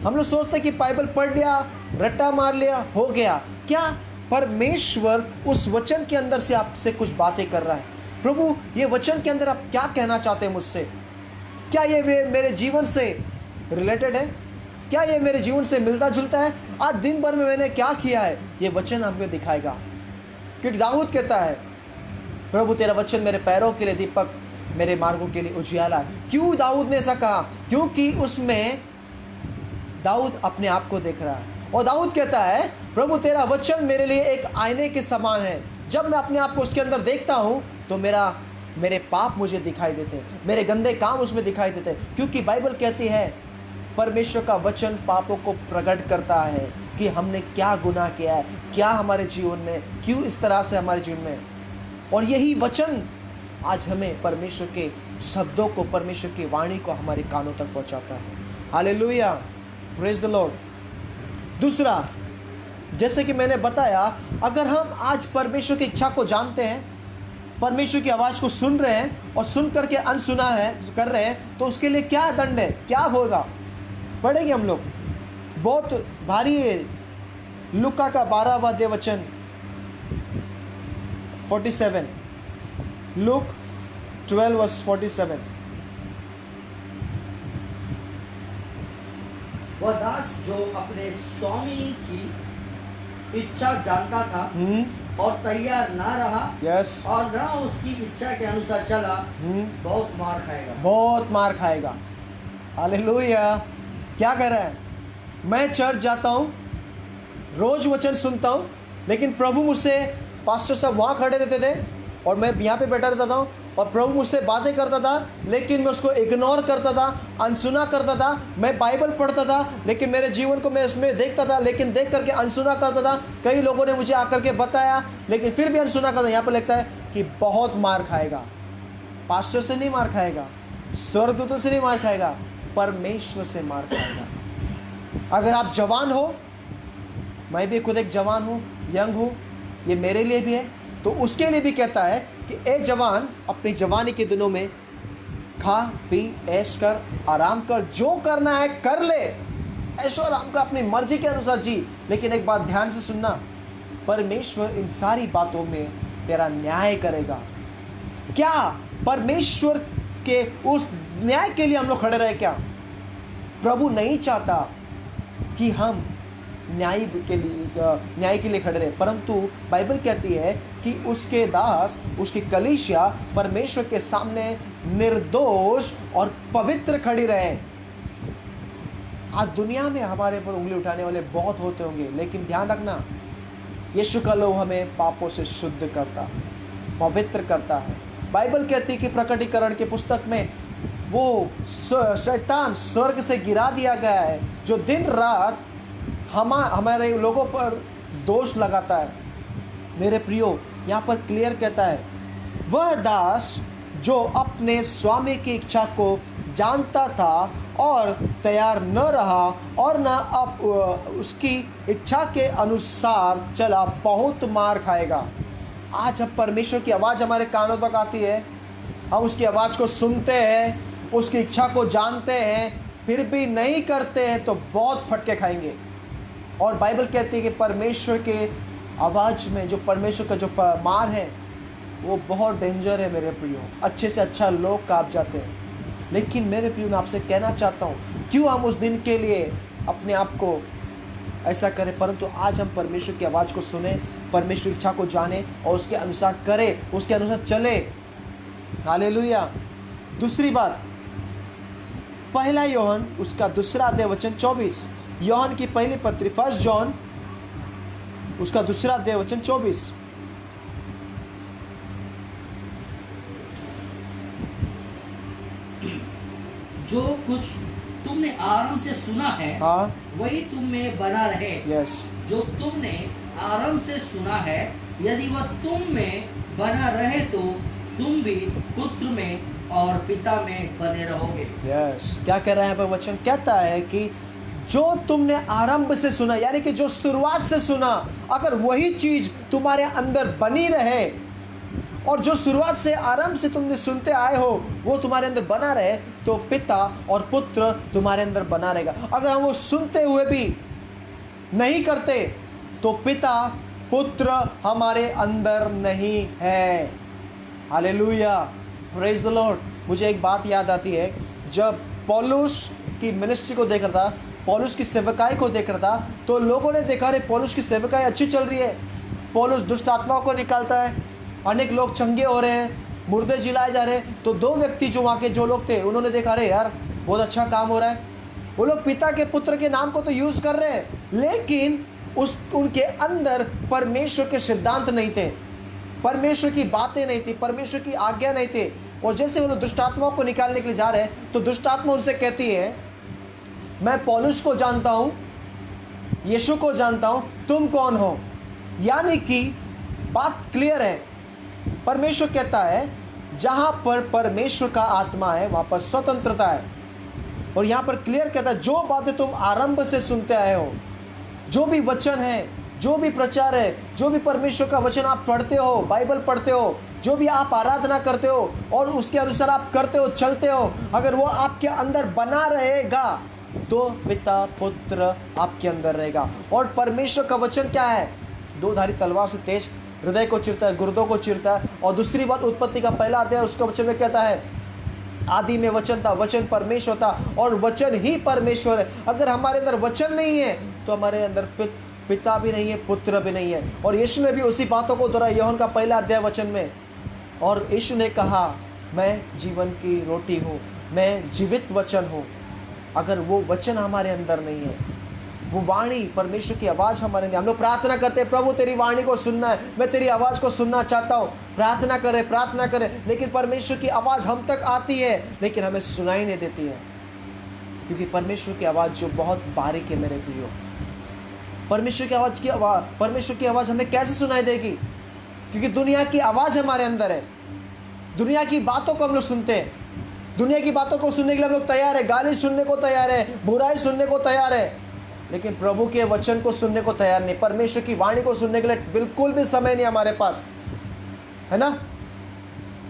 हम लोग सोचते हैं कि बाइबल पढ़ लिया, रट्टा मार लिया, हो गया। क्या परमेश्वर उस वचन के अंदर से आपसे कुछ बातें कर रहा है? प्रभु ये वचन के अंदर आप क्या कहना चाहते हैं मुझसे? क्या ये मेरे जीवन से रिलेटेड है? क्या ये मेरे जीवन से मिलता जुलता है? आज दिन भर में मैंने क्या किया है? ये वचन हमको दिखाएगा। क्योंकि दाऊद कहता है, प्रभु तेरा वचन मेरे पैरों के लिए दीपक, मेरे मार्गों के लिए उजियाला है। क्यों दाऊद ने ऐसा कहा? क्योंकि उसमें दाऊद अपने आप को देख रहा है। और दाऊद कहता है, प्रभु तेरा वचन मेरे लिए एक आईने के समान है। जब मैं अपने आप को उसके अंदर देखता हूँ तो मेरे पाप मुझे दिखाई देते हैं, मेरे गंदे काम उसमें दिखाई देते हैं। क्योंकि बाइबल कहती है परमेश्वर का वचन पापों को प्रकट करता है कि हमने क्या गुनाह किया है, क्या हमारे जीवन में, क्यों इस तरह से हमारे जीवन में। और यही वचन आज हमें परमेश्वर के शब्दों को, परमेश्वर की वाणी को हमारे कानों तक पहुँचाता है। Hallelujah, praise the Lord. दूसरा, जैसे कि मैंने बताया, अगर हम आज परमेश्वर की इच्छा को जानते हैं, परमेश्वर की आवाज़ को सुन रहे हैं और सुन करके अनसुना है कर रहे हैं, तो उसके लिए क्या दंड है, क्या होगा, पढ़ेंगे हम लोग। बहुत भारी है। लूका का 12वां अध्याय वचन 47, लूक 12:47। वह दास जो अपने स्वामी की इच्छा जानता था और तैयार ना रहा यस, और न उसकी इच्छा के अनुसार चला, बहुत मार खाएगा। बहुत मार खाएगा। हालेलुया। क्या कर रहा है? मैं चर्च जाता हूँ, रोज वचन सुनता हूँ, लेकिन प्रभु मुझसे, पास्टर साहब वहाँ खड़े रहते थे और मैं यहाँ पे बैठा रहता था और प्रभु मुझसे बातें करता था, लेकिन मैं उसको इग्नोर करता था, अनसुना करता था। मैं बाइबल पढ़ता था, लेकिन मेरे जीवन को मैं उसमें देखता था, लेकिन देख करके अनसुना करता था। कई लोगों ने मुझे आकर के बताया, लेकिन फिर भी अनसुना करता। यहाँ पर लगता है कि बहुत मार खाएगा। पास्टर से नहीं मार खाएगा, स्वर्गदूतों से नहीं मार खाएगा, परमेश्वर से मार खाएगा। अगर आप जवान हो, मैं भी खुद एक जवान हूँ, यंग हूँ, ये मेरे लिए भी है, तो उसके लिए भी कहता है कि ए जवान, अपनी जवानी के दिनों में खा पी ऐश कर, आराम कर, जो करना है कर ले, ऐशो आराम का अपनी मर्जी के अनुसार जी। लेकिन एक बात ध्यान से सुनना, परमेश्वर इन सारी बातों में तेरा न्याय करेगा। क्या परमेश्वर के उस न्याय के लिए हम लोग खड़े रहे? क्या प्रभु नहीं चाहता कि हम न्याय के लिए खड़े रहे, परंतु बाइबल कहती है कि उसके दास, उसकी कलीसिया परमेश्वर के सामने निर्दोष और पवित्र खड़ी रहे। आज दुनिया में हमारे पर उंगली उठाने वाले बहुत होते होंगे, लेकिन ध्यान रखना, यीशु का लहू हमें पापों से शुद्ध करता, पवित्र करता है। बाइबल कहती है कि प्रकटीकरण के पुस्तक में वो शैतान स्वर्ग से गिरा दिया गया है, जो दिन रात हमारे लोगों पर दोष लगाता है। मेरे प्रियो, यहाँ पर क्लियर कहता है, वह दास जो अपने स्वामी की इच्छा को जानता था और तैयार न रहा और न अब उसकी इच्छा के अनुसार चला, बहुत मार खाएगा। आज जब परमेश्वर की आवाज़ हमारे कानों तक आती है, हम उसकी आवाज़ को सुनते हैं, उसकी इच्छा को जानते हैं, फिर भी नहीं करते हैं, तो बहुत फटके खाएंगे। और बाइबल कहती है कि परमेश्वर के आवाज़ में जो परमेश्वर का जो मार है, वो बहुत डेंजर है मेरे प्रियो। अच्छे से अच्छा लोग कांप जाते हैं। लेकिन मेरे प्रियो, मैं आपसे कहना चाहता हूँ, क्यों हम उस दिन के लिए अपने आप को ऐसा करें, परंतु आज हम परमेश्वर की आवाज़ को सुने, परमेश्वर की इच्छा को जाने और उसके अनुसार करें, उसके अनुसार चले। हालेलुया। दूसरी बात, पहला योहन उसका 2 अध्याय वचन 24, योहन की पहली पत्री 1 जॉन उसका 2 अध्याय वचन 24। जो कुछ तुमने आरंभ से सुना है, हाँ, वही तुम में बना रहे। यस, जो तुमने आरंभ से सुना है, यदि वह तुम में बना रहे, तो तुम भी पुत्र में और पिता में बने रहोगे। यस। क्या कह रहा है यहाँ पर वचन? कहता है कि जो तुमने आरंभ से सुना, यानी कि जो शुरुआत से सुना, अगर वही चीज तुम्हारे अंदर बनी रहे और जो शुरुआत से आरंभ से तुमने सुनते आए हो वो तुम्हारे अंदर बना रहे, तो पिता और पुत्र तुम्हारे अंदर बना रहेगा। अगर हम वो सुनते हुए भी नहीं करते, तो पिता पुत्र हमारे अंदर नहीं है। Hallelujah, praise the Lord. मुझे एक बात याद आती है, जब पौलुस की मिनिस्ट्री को देख रहा था, पौलुस की सेवकाई को देख रहा था, तो लोगों ने देखा, रे पौलुस की सेवकाई अच्छी चल रही है, पौलुस दुष्ट आत्माओं को निकालता है, अनेक लोग चंगे हो रहे हैं, मुर्दे जिलाए जा रहे हैं। तो 2 व्यक्ति जो वहाँ के जो लोग थे, उन्होंने देखा, अरे यार बहुत अच्छा काम हो रहा है। वो लोग पिता के पुत्र के नाम को तो यूज़ कर रहे हैं, लेकिन उनके अंदर परमेश्वर के सिद्धांत नहीं थे, परमेश्वर की बातें नहीं थी, परमेश्वर की आज्ञा नहीं थी। और जैसे वो लोग दुष्ट आत्माओं को निकालने के लिए जा रहे हैं, तो दुष्ट आत्मा उनसे कहती है, मैं पौलुस को जानता हूँ, यीशु को जानता हूँ, तुम कौन हो? यानी कि बात क्लियर है। परमेश्वर कहता है, जहाँ पर परमेश्वर का आत्मा है वहाँ पर स्वतंत्रता है। और यहाँ पर क्लियर कहता है, जो बातें तुम आरंभ से सुनते आए हो, जो भी वचन है, जो भी प्रचार है, जो भी परमेश्वर का वचन आप पढ़ते हो, बाइबल पढ़ते हो, जो भी आप आराधना करते हो और उसके अनुसार आप करते हो, चलते हो, अगर वो आपके अंदर बना रहेगा तो पिता पुत्र आपके अंदर रहेगा। और परमेश्वर का वचन क्या है? दो धारी तलवार से तेज, हृदय को चीरता है, गुर्दों को चीरता है। और दूसरी बात, उत्पत्ति का पहला अध्याय उसका वचन में कहता है, आदि में वचन था, वचन परमेश्वर था और वचन ही परमेश्वर है। अगर हमारे अंदर वचन नहीं है तो हमारे अंदर पिता भी नहीं है, पुत्र भी नहीं है। और यीशु ने भी उसी बातों को दोहराया यूहन्ना का पहला अध्याय वचन में। और यीशु ने कहा, मैं जीवन की रोटी हूँ, मैं जीवित वचन हूँ। अगर वो वचन हमारे अंदर नहीं है, वो वाणी, परमेश्वर की आवाज़ हमारे अंदर, हम लोग प्रार्थना करते हैं, प्रभु तेरी वाणी को सुनना है, मैं तेरी आवाज़ को सुनना चाहता हूँ, प्रार्थना करें, लेकिन परमेश्वर की आवाज़ हम तक आती है लेकिन हमें सुनाई नहीं देती है। क्योंकि परमेश्वर की आवाज़ जो बहुत बारीक है मेरे प्रियो, परमेश्वर की आवाज़ हमें कैसे सुनाई देगी? क्योंकि दुनिया की आवाज़ हमारे अंदर है, दुनिया की बातों को हम लोग सुनते हैं, दुनिया की बातों को सुनने के लिए हम लोग तैयार है, गाली सुनने को तैयार है, बुराई सुनने को तैयार है, लेकिन प्रभु के वचन को सुनने को तैयार नहीं। परमेश्वर की वाणी को सुनने के लिए बिल्कुल भी समय नहीं हमारे पास, है ना?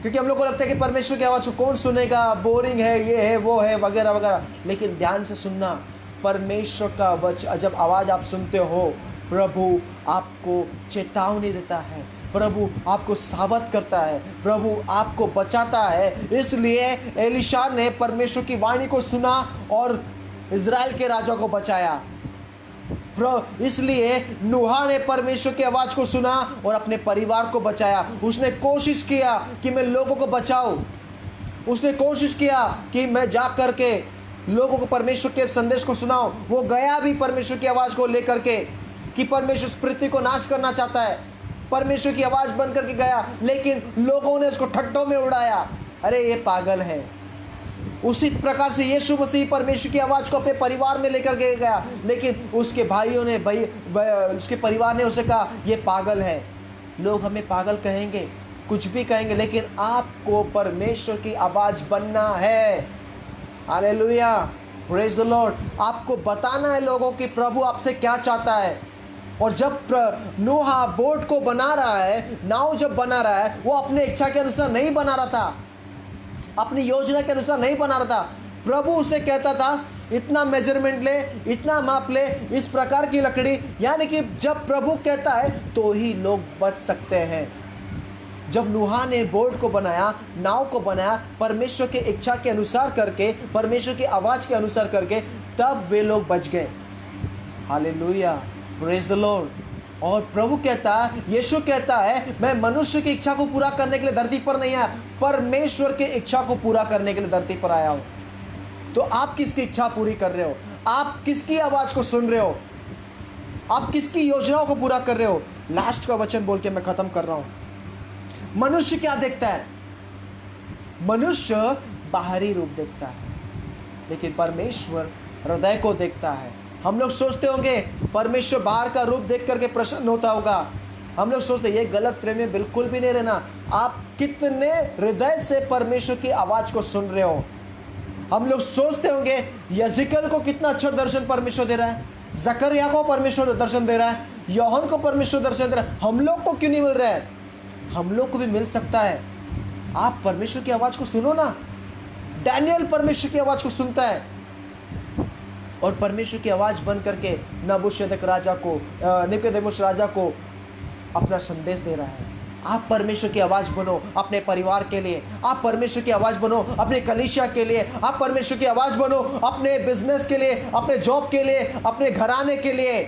क्योंकि हम लोग को लगता है कि परमेश्वर की आवाज़ को कौन सुनेगा, बोरिंग है, ये है, वो है, वगैरह वगैरह। लेकिन ध्यान से सुनना, परमेश्वर का वचन जब आवाज़ आप सुनते हो, प्रभु आपको चेतावनी देता है, प्रभु आपको सावध करता है, प्रभु आपको बचाता है। इसलिए एलीशा ने परमेश्वर की वाणी को सुना और इज़राइल के राजा को बचाया। इसलिए नूहा ने परमेश्वर की आवाज़ को सुना और अपने परिवार को बचाया। उसने कोशिश किया कि मैं लोगों को बचाऊं, उसने कोशिश किया कि मैं जा करके लोगों को परमेश्वर के संदेश को सुनाऊं। वो गया भी परमेश्वर की आवाज़ को लेकर के कि परमेश्वर इस पृथ्वी को नाश करना चाहता है, परमेश्वर की आवाज़ बन करके गया, लेकिन लोगों ने उसको ठट्टों में उड़ाया, अरे ये पागल है। उसी प्रकार से यीशु मसीह परमेश्वर की आवाज़ को अपने परिवार में लेकर के गया, लेकिन उसके भाइयों ने उसके परिवार ने उसे कहा ये पागल है। लोग हमें पागल कहेंगे, कुछ भी कहेंगे, लेकिन आपको परमेश्वर की आवाज़ बनना है। Hallelujah, praise the Lord. आपको बताना है लोगों की प्रभु आपसे क्या चाहता है। और जब नूहा बोट को बना रहा है, नाव जब बना रहा है, वो अपने इच्छा के अनुसार नहीं बना रहा था, अपनी योजना के अनुसार नहीं बना रहा था। प्रभु उसे कहता था इतना मेजरमेंट ले, इतना माप ले, इस प्रकार की लकड़ी, यानी कि जब प्रभु कहता है तो ही लोग बच सकते हैं। जब नूहा ने बोट को बनाया, नाव को बनाया, परमेश्वर के इच्छा के अनुसार करके, परमेश्वर की आवाज़ के अनुसार करके, तब वे लोग बच गए। Hallelujah, praise the Lord. और प्रभु कहता है, यीशु कहता है, मैं मनुष्य की इच्छा को पूरा करने के लिए धरती पर नहीं आया, परमेश्वर की इच्छा को पूरा करने के लिए धरती पर आया हूँ। तो आप किसकी इच्छा पूरी कर रहे हो? आप किसकी आवाज़ को सुन रहे हो? आप किसकी योजनाओं को पूरा कर रहे हो? लास्ट का वचन बोल के मैं ख़त्म कर रहा हूँ। मनुष्य क्या देखता है? मनुष्य बाहरी रूप देखता है, लेकिन परमेश्वर हृदय को देखता है। हम लोग सोचते होंगे परमेश्वर बाहर का रूप देख करके प्रसन्न होता होगा। हम लोग सोचते ये गलत प्रेम में बिल्कुल भी नहीं रहना। आप कितने हृदय से परमेश्वर की आवाज़ को सुन रहे हो? हम लोग सोचते होंगे यजिकल को कितना अच्छा दर्शन परमेश्वर दे रहा है, जकरिया को परमेश्वर दर्शन दे रहा है, यूहन्ना को परमेश्वर दर्शन दे रहा है, हम लोग को क्यों नहीं मिल रहा है? हम लोग को भी मिल सकता है। आप परमेश्वर की आवाज़ को सुनो ना। डैनियल परमेश्वर की आवाज़ को सुनता है और परमेश्वर की आवाज़ बन करके निबूकदनेस्सर राजा को अपना संदेश दे रहा है। आप परमेश्वर की आवाज़ बनो अपने परिवार के लिए, आप परमेश्वर की आवाज़ बनो अपने कलीसिया के लिए, आप परमेश्वर की आवाज़ बनो अपने बिजनेस के लिए, अपने जॉब के लिए, अपने घराने के लिए।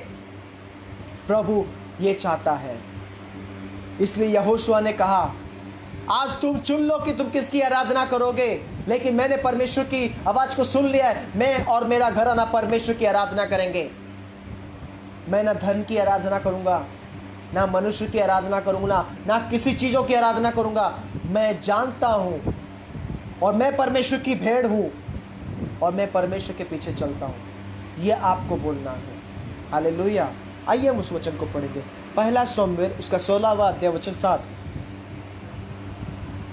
प्रभु ये चाहता है। इसलिए यहोशुआ ने कहा, आज तुम चुन लो कि तुम किसकी आराधना करोगे, लेकिन मैंने परमेश्वर की आवाज़ को सुन लिया है। मैं और मेरा घराना परमेश्वर की आराधना करेंगे। मैं ना धन की आराधना करूँगा, ना मनुष्य की आराधना करूँगा, ना किसी चीज़ों की आराधना करूँगा। मैं जानता हूँ और मैं परमेश्वर की भेड़ हूँ और मैं परमेश्वर के पीछे चलता हूँ। ये आपको बोलना है। हालेलुया। आइए हम उस वचन को पढ़ेंगे। पहला शमूएल उसका 16वां अध्याय वचन 7।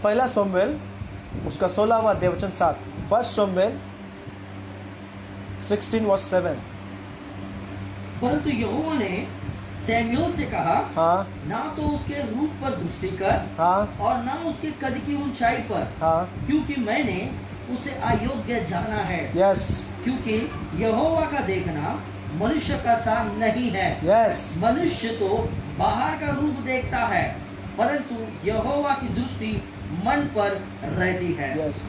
पहला शमूएल उसका 16वां अध्याय वचन 7। फर्स्ट शमूएल 16 वर्स 7। परंतु यहोवा ने सैमुएल से कहा, हाँ ना तो उसके रूप पर दृष्टि कर हाँ और ना उसके कद की ऊंचाई पर, हाँ, क्योंकि मैंने उसे अयोग्य जाना है। यस क्योंकि यहोवा का देखना मनुष्य का सा नहीं है। यस, मनुष्य तो बाहर का रूप देखता है, परंतु यहोवा की दृष्टि मन पर रहती है। यस।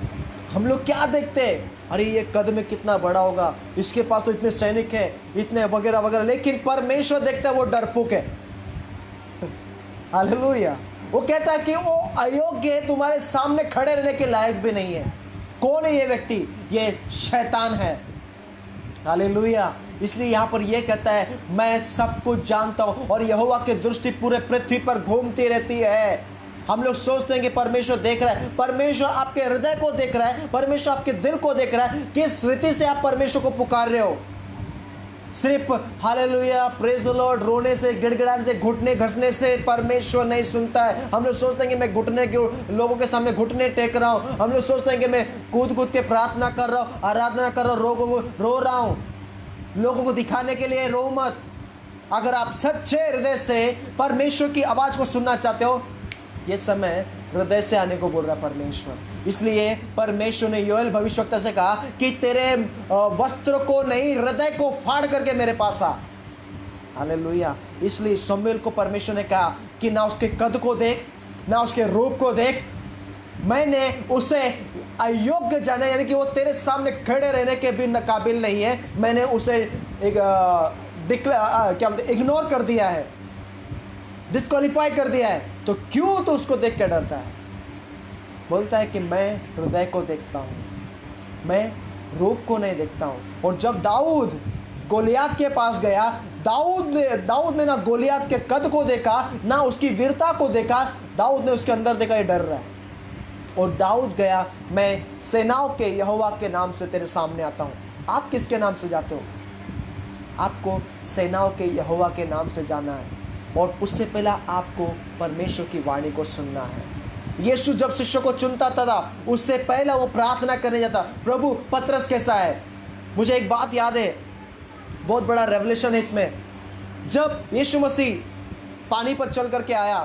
हम लोग क्या देखते हैं? अरे ये कद में कितना बड़ा होगा, इसके पास तो इतने सैनिक हैं, इतने वगैरह वगैरह, लेकिन परमेश्वर देखता है वो डरपोक है। हालेलुया। वो कहता है कि वो अयोग्य है, तुम्हारे सामने खड़े रहने के लायक भी नहीं है। कौन है ये व्यक्ति? ये शैतान है। हालेलुया। इसलिए यहाँ पर ये कहता है मैं सब कुछ जानता हूँ, और यहोवा की दृष्टि पूरे पृथ्वी पर घूमती रहती है। हम लोग सोचते हैं कि परमेश्वर देख रहा है, परमेश्वर आपके हृदय को देख रहा है, परमेश्वर आपके दिल को देख रहा है। किस रीति से आप परमेश्वर को पुकार रहे हो? सिर्फ हालेलुया प्रेज द लॉर्ड रोने से, गिड़गिड़ाने से, घुटने घसने से परमेश्वर नहीं सुनता है। हम लोग सोचते हैं कि मैं घुटने के लोगों के सामने घुटने टेक रहा हूँ, हम लोग सोचते हैं कि मैं कूद कूद के प्रार्थना कर रहा हूँ, आराधना कर रहा हूँ, रो रहा हूँ। लोगों को दिखाने के लिए रो मत। अगर आप सच्चे हृदय से परमेश्वर की आवाज को सुनना चाहते हो, ये समय हृदय से आने को बोल रहा परमेश्वर। इसलिए परमेश्वर ने योएल भविष्यवक्ता से कहा कि तेरे वस्त्र को नहीं, हृदय को फाड़ करके मेरे पास आ। हालेलुया। इसलिए शमूएल को परमेश्वर ने कहा कि ना उसके कद को देख, ना उसके रूप को देख, मैंने उसे अयोग्य जाना, यानी कि वो तेरे सामने खड़े रहने के भी काबिल नहीं है। मैंने उसे इग्नोर कर दिया है, डिस्क्वालीफाई कर दिया है। तो क्यों तो उसको देख के डरता है? बोलता है कि मैं हृदय को देखता हूँ, मैं रूप को नहीं देखता हूँ। और जब दाऊद गोलियात के पास गया, दाऊद ने ना गोलियात के कद को देखा, ना उसकी वीरता को देखा। दाऊद ने उसके अंदर देखा ये डर रहा है। और दाऊद गया, मैं सेनाओं के यहोवा के नाम से तेरे सामने आता हूँ। आप किसके नाम से जाते हो? आपको सेनाओं के यहोवा के नाम से जाना है, और उससे पहला आपको परमेश्वर की वाणी को सुनना है। यीशु जब शिष्यों को चुनता था, उससे पहला वो प्रार्थना करने जाता, प्रभु पतरस कैसा है? मुझे एक बात याद है, बहुत बड़ा रेवलेशन है इसमें। जब यीशु मसीह पानी पर चल करके आया,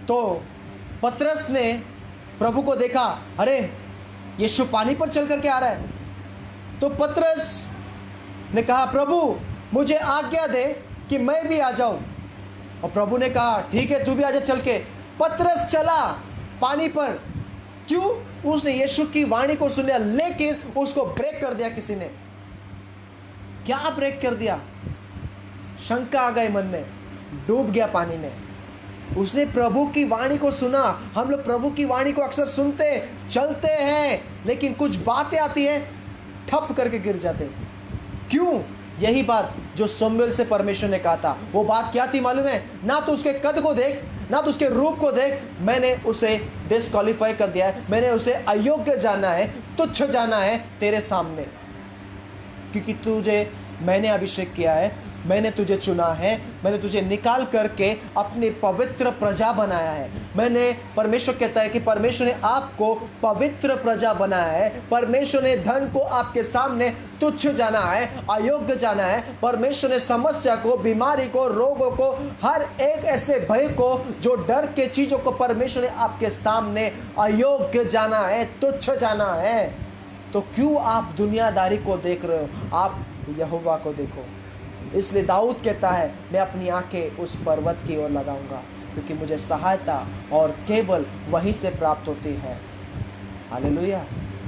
तो पतरस ने प्रभु को देखा, अरे यीशु पानी पर चल करके आ रहा है। तो पतरस ने कहा, प्रभु मुझे आज्ञा दे कि मैं भी आ जाऊं। और प्रभु ने कहा, ठीक है तू भी आजा चल के। पतरस चला पानी पर। क्यों? उसने यीशु की वाणी को सुना, लेकिन उसको ब्रेक कर दिया किसी ने। क्या ब्रेक कर दिया? शंका आ गई मन में, डूब गया पानी में। उसने प्रभु की वाणी को सुना। हम लोग प्रभु की वाणी को अक्सर सुनते, चलते हैं, लेकिन कुछ बातें आती है, ठप करके गिर जाते हैं। क्यों? यही बात जो शमूएल से परमेश्वर ने कहा था। वो बात क्या थी मालूम है? ना तो उसके कद को देख, ना तो उसके रूप को देख, मैंने उसे डिस्क्वालीफाई कर दिया है, मैंने उसे अयोग्य जाना है, तुच्छ जाना है तेरे सामने। क्योंकि तुझे मैंने अभिषेक किया है, मैंने तुझे चुना है, मैंने तुझे निकाल करके अपनी पवित्र प्रजा बनाया है। मैंने, परमेश्वर कहता है कि परमेश्वर ने आपको पवित्र प्रजा बनाया है। परमेश्वर ने धन को आपके सामने तुच्छ जाना है, अयोग्य जाना है। परमेश्वर ने समस्या को, बीमारी को, रोगों को, हर एक ऐसे भय को, जो डर के चीजों को परमेश्वर ने आपके सामने अयोग्य जाना है, तुच्छ जाना है। तो क्यों आप दुनियादारी को देख रहे हो? आप यहोवा को देखो। इसलिए दाऊद कहता है, मैं अपनी आंखें उस पर्वत की ओर लगाऊंगा, क्योंकि मुझे सहायता और केवल वहीं से प्राप्त होती है। हालेलुया।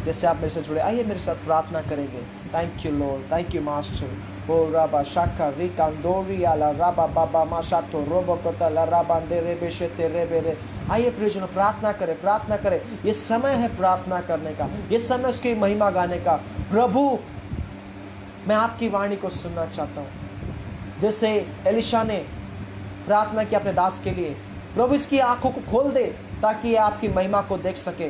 जैसे आप मेरे से जुड़े, आइए मेरे साथ प्रार्थना करेंगे। Thank you Lord, thank you master. ओ राबा शाखा रिकांदोरी आला राबा बाबा माशातो रोबो कोतला राबा दे रे बेशते रे बेरे। आइए प्रियजनों, प्रार्थना करें, प्रार्थना करें। ये समय है प्रार्थना करने का, ये समय उसकी महिमा गाने का। प्रभु मैं आपकी वाणी को सुनना चाहता हूँ। जैसे एलिशा ने प्रार्थना की अपने दास के लिए, प्रभु इसकी आंखों को खोल दे ताकि ये आपकी महिमा को देख सके।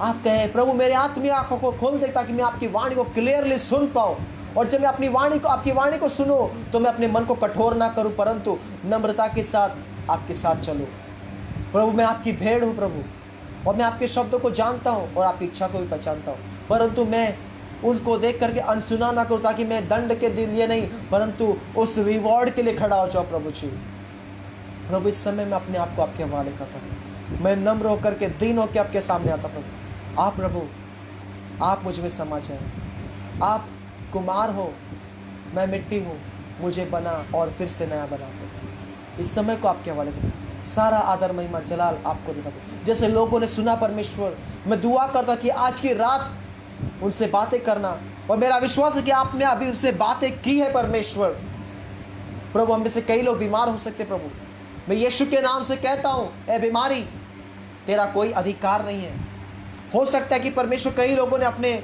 आप कहें, प्रभु मेरे आत्मीय आंखों को खोल दे ताकि मैं आपकी वाणी को क्लियरली सुन पाऊँ। और जब मैं अपनी वाणी को, आपकी वाणी को सुनूं, तो मैं अपने मन को कठोर ना करूं, परंतु नम्रता के साथ आपके साथ चलूं। प्रभु मैं आपकी भेड़ हूं प्रभु, और मैं आपके शब्दों को जानता हूं और आपकी इच्छा को भी पहचानता हूं, परंतु मैं उनको देख करके अनसुना ना करूं, ताकि मैं दंड के लिए नहीं परंतु उस रिवॉर्ड के लिए खड़ा हो जाऊं प्रभु जी। प्रभु इस समय मैं अपने आप को आपके हवाले करता हूं, मैं नम्र होकर के दीन होकर आपके सामने आता प्रभु। आप प्रभु आप मुझ में समा जाए, आप कुमार हो, मैं मिट्टी हूँ, मुझे बना और फिर से नया बना दो। इस समय को आपके हवाले करता हूं, सारा आदर महिमा जलाल आपको देता हूं। जैसे लोगों ने सुना परमेश्वर, मैं दुआ करता कि आज की रात उनसे बातें करना, और मेरा विश्वास है कि आपने अभी उनसे बातें की है परमेश्वर। प्रभु हम में से कई लोग बीमार हो सकते प्रभु, मैं यीशु के नाम से कहता हूं, ए बीमारी तेरा कोई अधिकार नहीं है। हो सकता है कि परमेश्वर कई लोगों ने अपने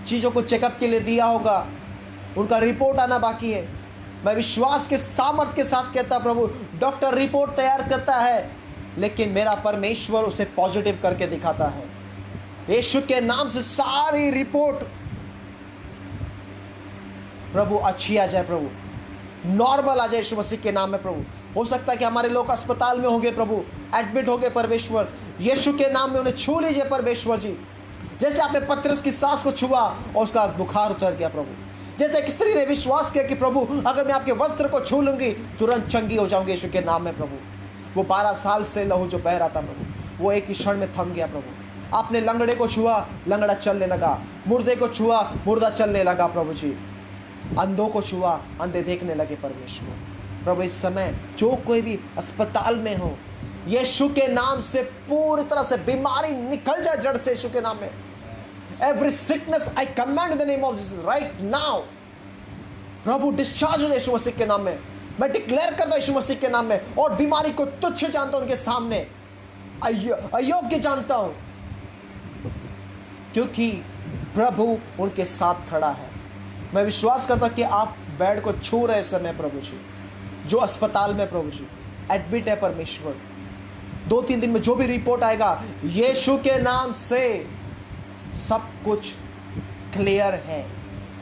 चीजों को चेकअप के लिए दिया होगा, उनका रिपोर्ट आना बाकी है। मैं विश्वास के सामर्थ्य के साथ कहता प्रभु, डॉक्टर रिपोर्ट तैयार करता है लेकिन मेरा परमेश्वर उसे पॉजिटिव करके दिखाता है। यीशु के नाम से सारी रिपोर्ट प्रभु अच्छी आ जाए, प्रभु नॉर्मल आ जाए यीशु मसीह के नाम में प्रभु। हो सकता है कि हमारे लोग अस्पताल में होंगे प्रभु, एडमिट होंगे परमेश्वर, यीशु के नाम में उन्हें छू लीजिए परमेश्वर जी। जैसे आपने पतरस की सांस को छुआ और उसका बुखार उतर गया प्रभु, जैसे एक स्त्री ने विश्वास किया कि प्रभु अगर मैं आपके वस्त्र को छू लूंगी तुरंत चंगी हो जाऊंगी यीशु के नाम में प्रभु। वो 12 साल से लहू जो बह रहा था प्रभु, वो एक ही क्षण में थम गया प्रभु। आपने लंगड़े को छुआ, लंगड़ा चलने लगा, मुर्दे को छुआ, मुर्दा चलने लगा प्रभु जी, अंधों को छुआ, अंधे देखने लगे परमेश्वर। प्रभु इस समय जो कोई भी अस्पताल में हो, यीशु के नाम से पूरी तरह से बीमारी निकल जाए जड़ से यीशु के नाम में। Every sickness I command in the name of Jesus right now, Prabhu discharge हो यीशु मसीह के नाम में। मैं डिक्लेयर करता हूं यीशु मसीह के नाम में, और बीमारी को तुच्छ जानता हूं, उनके सामने अयोग्य जानता हूं, क्योंकि प्रभु उनके साथ खड़ा है। मैं विश्वास करता हूं कि आप बेड को छू रहे समय प्रभु जी, जो अस्पताल में प्रभु जी एडमिट है परमेश्वर, 2-3 दिन में जो भी रिपोर्ट आएगा यीशु के नाम से सब कुछ क्लियर है,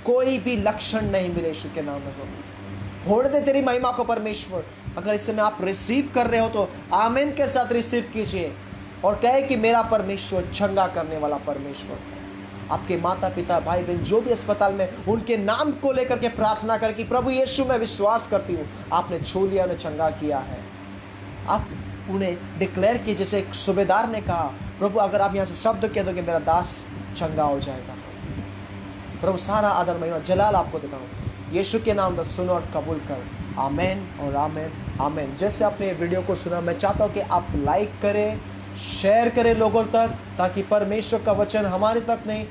कोई भी लक्षण नहीं मिले यीशु के नाम में प्रभु। होने दे तेरी महिमा को परमेश्वर। अगर इस समय आप रिसीव कर रहे हो तो आमीन के साथ रिसीव कीजिए और कहे कि मेरा परमेश्वर चंगा करने वाला परमेश्वर। आपके माता पिता भाई बहन जो भी अस्पताल में, उनके नाम को लेकर के प्रार्थना कर कि प्रभु यीशु मैं विश्वास करती हूँ आपने छू लिया, उन्हें चंगा किया है। आप उन्हें डिक्लेयर किए, जैसे एक सूबेदार ने कहा प्रभु अगर आप यहाँ से शब्द कह दोगे मेरा दास चंगा हो जाएगा। प्रभु सारा आदर महिमा जलाल आपको देता हूँ, यीशु के नाम से सुनो और कबूल कर। आमेन और आमेन आमेन। जैसे आपने वीडियो को सुना, मैं चाहता हूँ कि आप लाइक करें, शेयर करें लोगों तक, ताकि परमेश्वर का वचन हमारे तक नहीं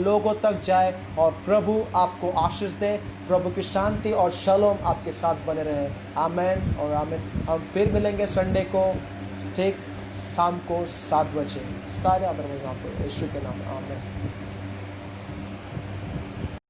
लोगों तक जाए और प्रभु आपको आशीष दे। प्रभु की शांति और शलोम आपके साथ बने रहे। आमेन और आमेन। हम फिर मिलेंगे संडे को ठीक शाम को 7 बजे। सारे आदर में आपको यीशु के नाम में आमेन।